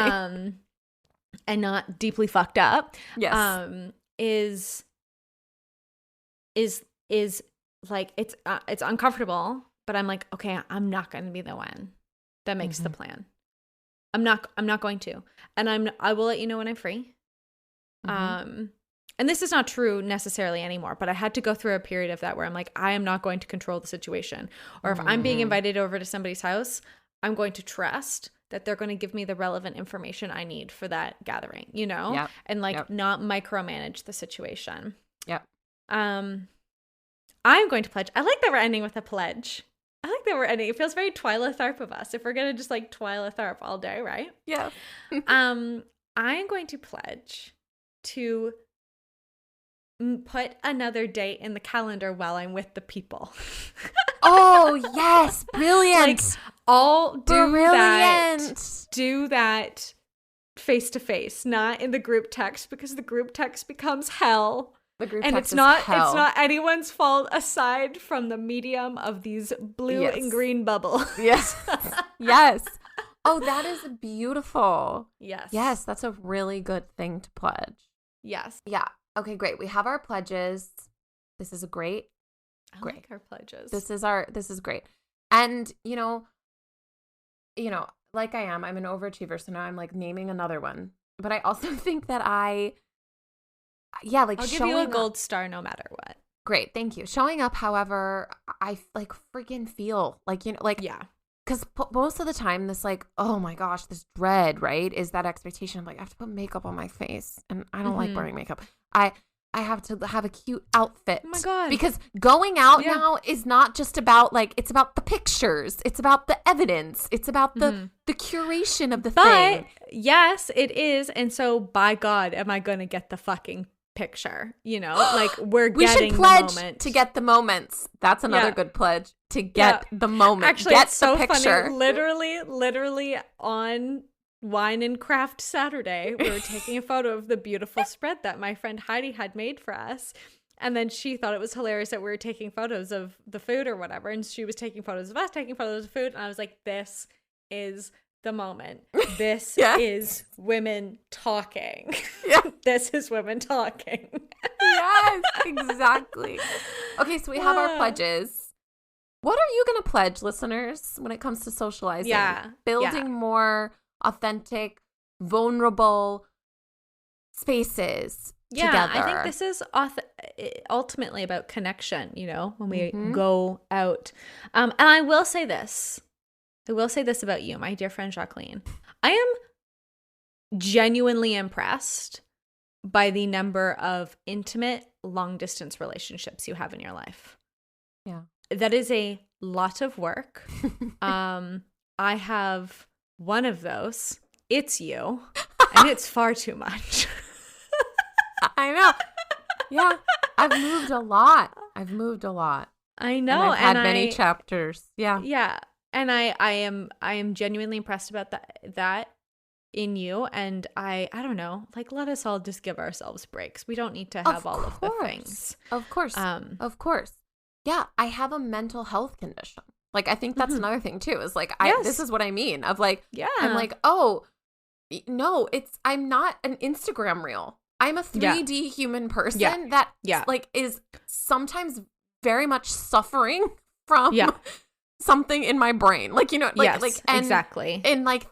And not deeply fucked up. Yes. Is like, it's uncomfortable, but I'm like, okay, I'm not going to be the one that makes the plan. I'm not going to. And I will let you know when I'm free. And this is not true necessarily anymore, but I had to go through a period of that where I'm like, I am not going to control the situation. Or if I'm being invited over to somebody's house, I'm going to trust that they're going to give me the relevant information I need for that gathering, you know? Yep. And like not micromanage the situation. Yep. I'm going to pledge. I like that we're ending with a pledge. I like that we're ending. It feels very Twyla Tharp of us. If we're going to just like Twyla Tharp all day, right? Yeah. I am going to pledge to put another date in the calendar while I'm with the people. Oh, yes. Brilliant. Like, I'll Brilliant. do that face to face, not in the group text, because the group text becomes hell. The group and text it's not is hell. It's not anyone's fault aside from the medium of these blue and green bubbles. Yes. Yes. Oh, that is beautiful. Yes. Yes, that's a really good thing to pledge. Yes. Yeah. Okay, great. We have our pledges. This is great. I like our pledges. This is great. And like I'm an overachiever, so now I'm like naming another one. But I also think that I'll give you a gold star no matter what. Great, thank you. Showing up, however, I like freaking feel like, yeah. Because most of the time, this like, oh my gosh, this dread, right, is that expectation of like, I have to put makeup on my face, and I don't like wearing makeup. I have to have a cute outfit. Oh my God. Because going out now is not just about like, it's about the pictures. It's about the evidence. It's about the curation of the thing. But yes, it is. And so by God, am I going to get the fucking picture? Like we should pledge the moment. to get the moments. That's another good pledge, to get the moment. Actually, get it's so the picture. funny. Literally on Wine and Craft Saturday, we were taking a photo of the beautiful spread that my friend Heidi had made for us. And then she thought it was hilarious that we were taking photos of the food or whatever. And she was taking photos of us, taking photos of food. And I was like, this is the moment. This is women talking. Yeah. This is women talking. Yes, exactly. Okay, so we have our pledges. What are you going to pledge, listeners, when it comes to socializing? Yeah. Building more authentic, vulnerable spaces together. I think this is ultimately about connection, when we go out. And I will say this about you, my dear friend Jacqueline. I am genuinely impressed by the number of intimate, long-distance relationships you have in your life. Yeah. That is a lot of work. I have one of those. It's you. And it's far too much. I know. Yeah. I've moved a lot. I know. And I've had many chapters. Yeah. Yeah. And I am genuinely impressed about that in you. And I don't know, like, let us all just give ourselves breaks. We don't need to have all of the things. Of course. Of course. Yeah. I have a mental health condition. Like, I think that's another thing too, is like, this is what I mean of like, I'm like, oh, no, I'm not an Instagram reel. I'm a 3D human person that like is sometimes very much suffering from something in my brain. Like, exactly. And like,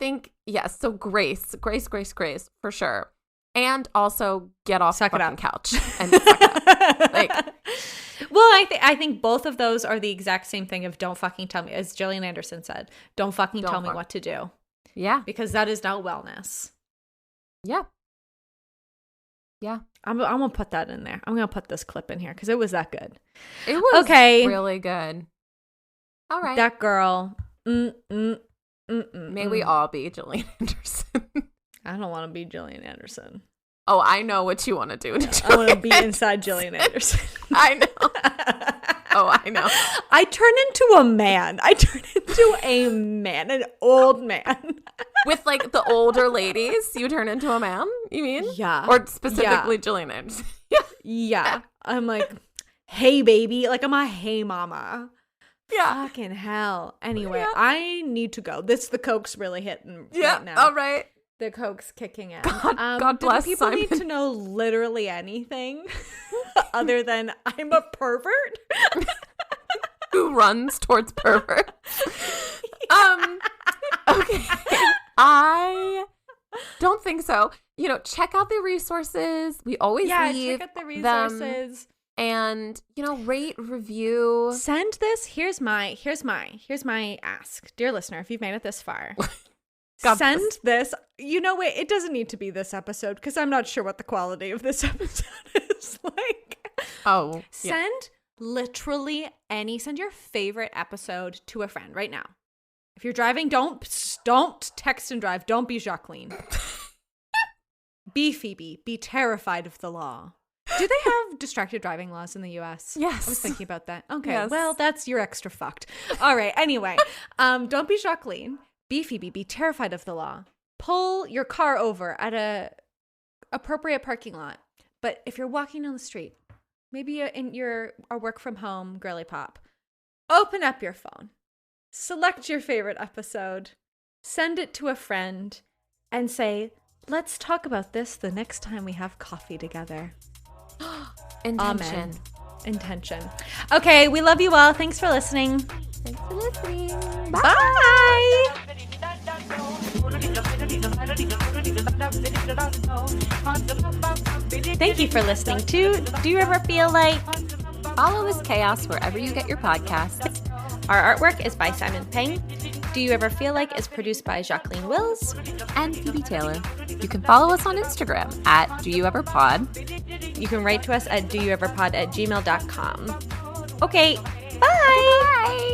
so grace for sure. And also get off the fucking couch and suck it up. Like, well, I think both of those are the exact same thing of don't fucking tell me, as Gillian Anderson said, don't tell me what to do. Yeah. Because that is not wellness. Yeah. Yeah. I'm going to put that in there. I'm going to put this clip in here because it was that good. It was really good. All right. That girl. May we all be Gillian Anderson. I don't want to be Gillian Anderson. Oh, I know what you want to do. I want to be inside Gillian Anderson. I know. Oh, I know. I turn into a man. An old man. With like the older ladies, you turn into a man, you mean? Yeah. Or specifically Gillian Anderson. Yeah. I'm like, hey, baby. Like, I'm a hey, mama. Yeah. Fucking hell. Anyway, I need to go. The Coke's really hitting right now. All right. The Coke's kicking in. God bless people Simon. Need to know literally anything other than I'm a pervert who runs towards pervert. Okay. I don't think so. Check out the resources. We always leave check out the resources. And rate, review. Send this. Here's my ask, dear listener. If you've made it this far. Send this. Wait, it doesn't need to be this episode because I'm not sure what the quality of this episode is like. Oh, send literally send your favorite episode to a friend right now. If you're driving, don't text and drive. Don't be Jacqueline. Be Phoebe. Be terrified of the law. Do they have distracted driving laws in the US? Yes. I was thinking about that. Okay. Yes. Well, that's you're extra fucked. All right. Anyway, don't be Jacqueline. Be Phoebe. Be terrified of the law. Pull your car over at a appropriate parking lot. But if you're walking down the street, maybe in your work from home girly pop, open up your phone, select your favorite episode, send it to a friend, and say, let's talk about this the next time we have coffee together. Intention. Amen. Intention. Okay, we love you all. Thanks for listening. Thanks for listening. Bye. Thank you for listening to Do You Ever Feel Like? Follow this chaos wherever you get your podcasts. Our artwork is by Simon Peng. Do You Ever Feel Like is produced by Jacqueline Wills and Phoebe Taylor. You can follow us on Instagram at DoYouEverPod. You can write to us at doyoueverpod@gmail.com. Okay, bye. Bye.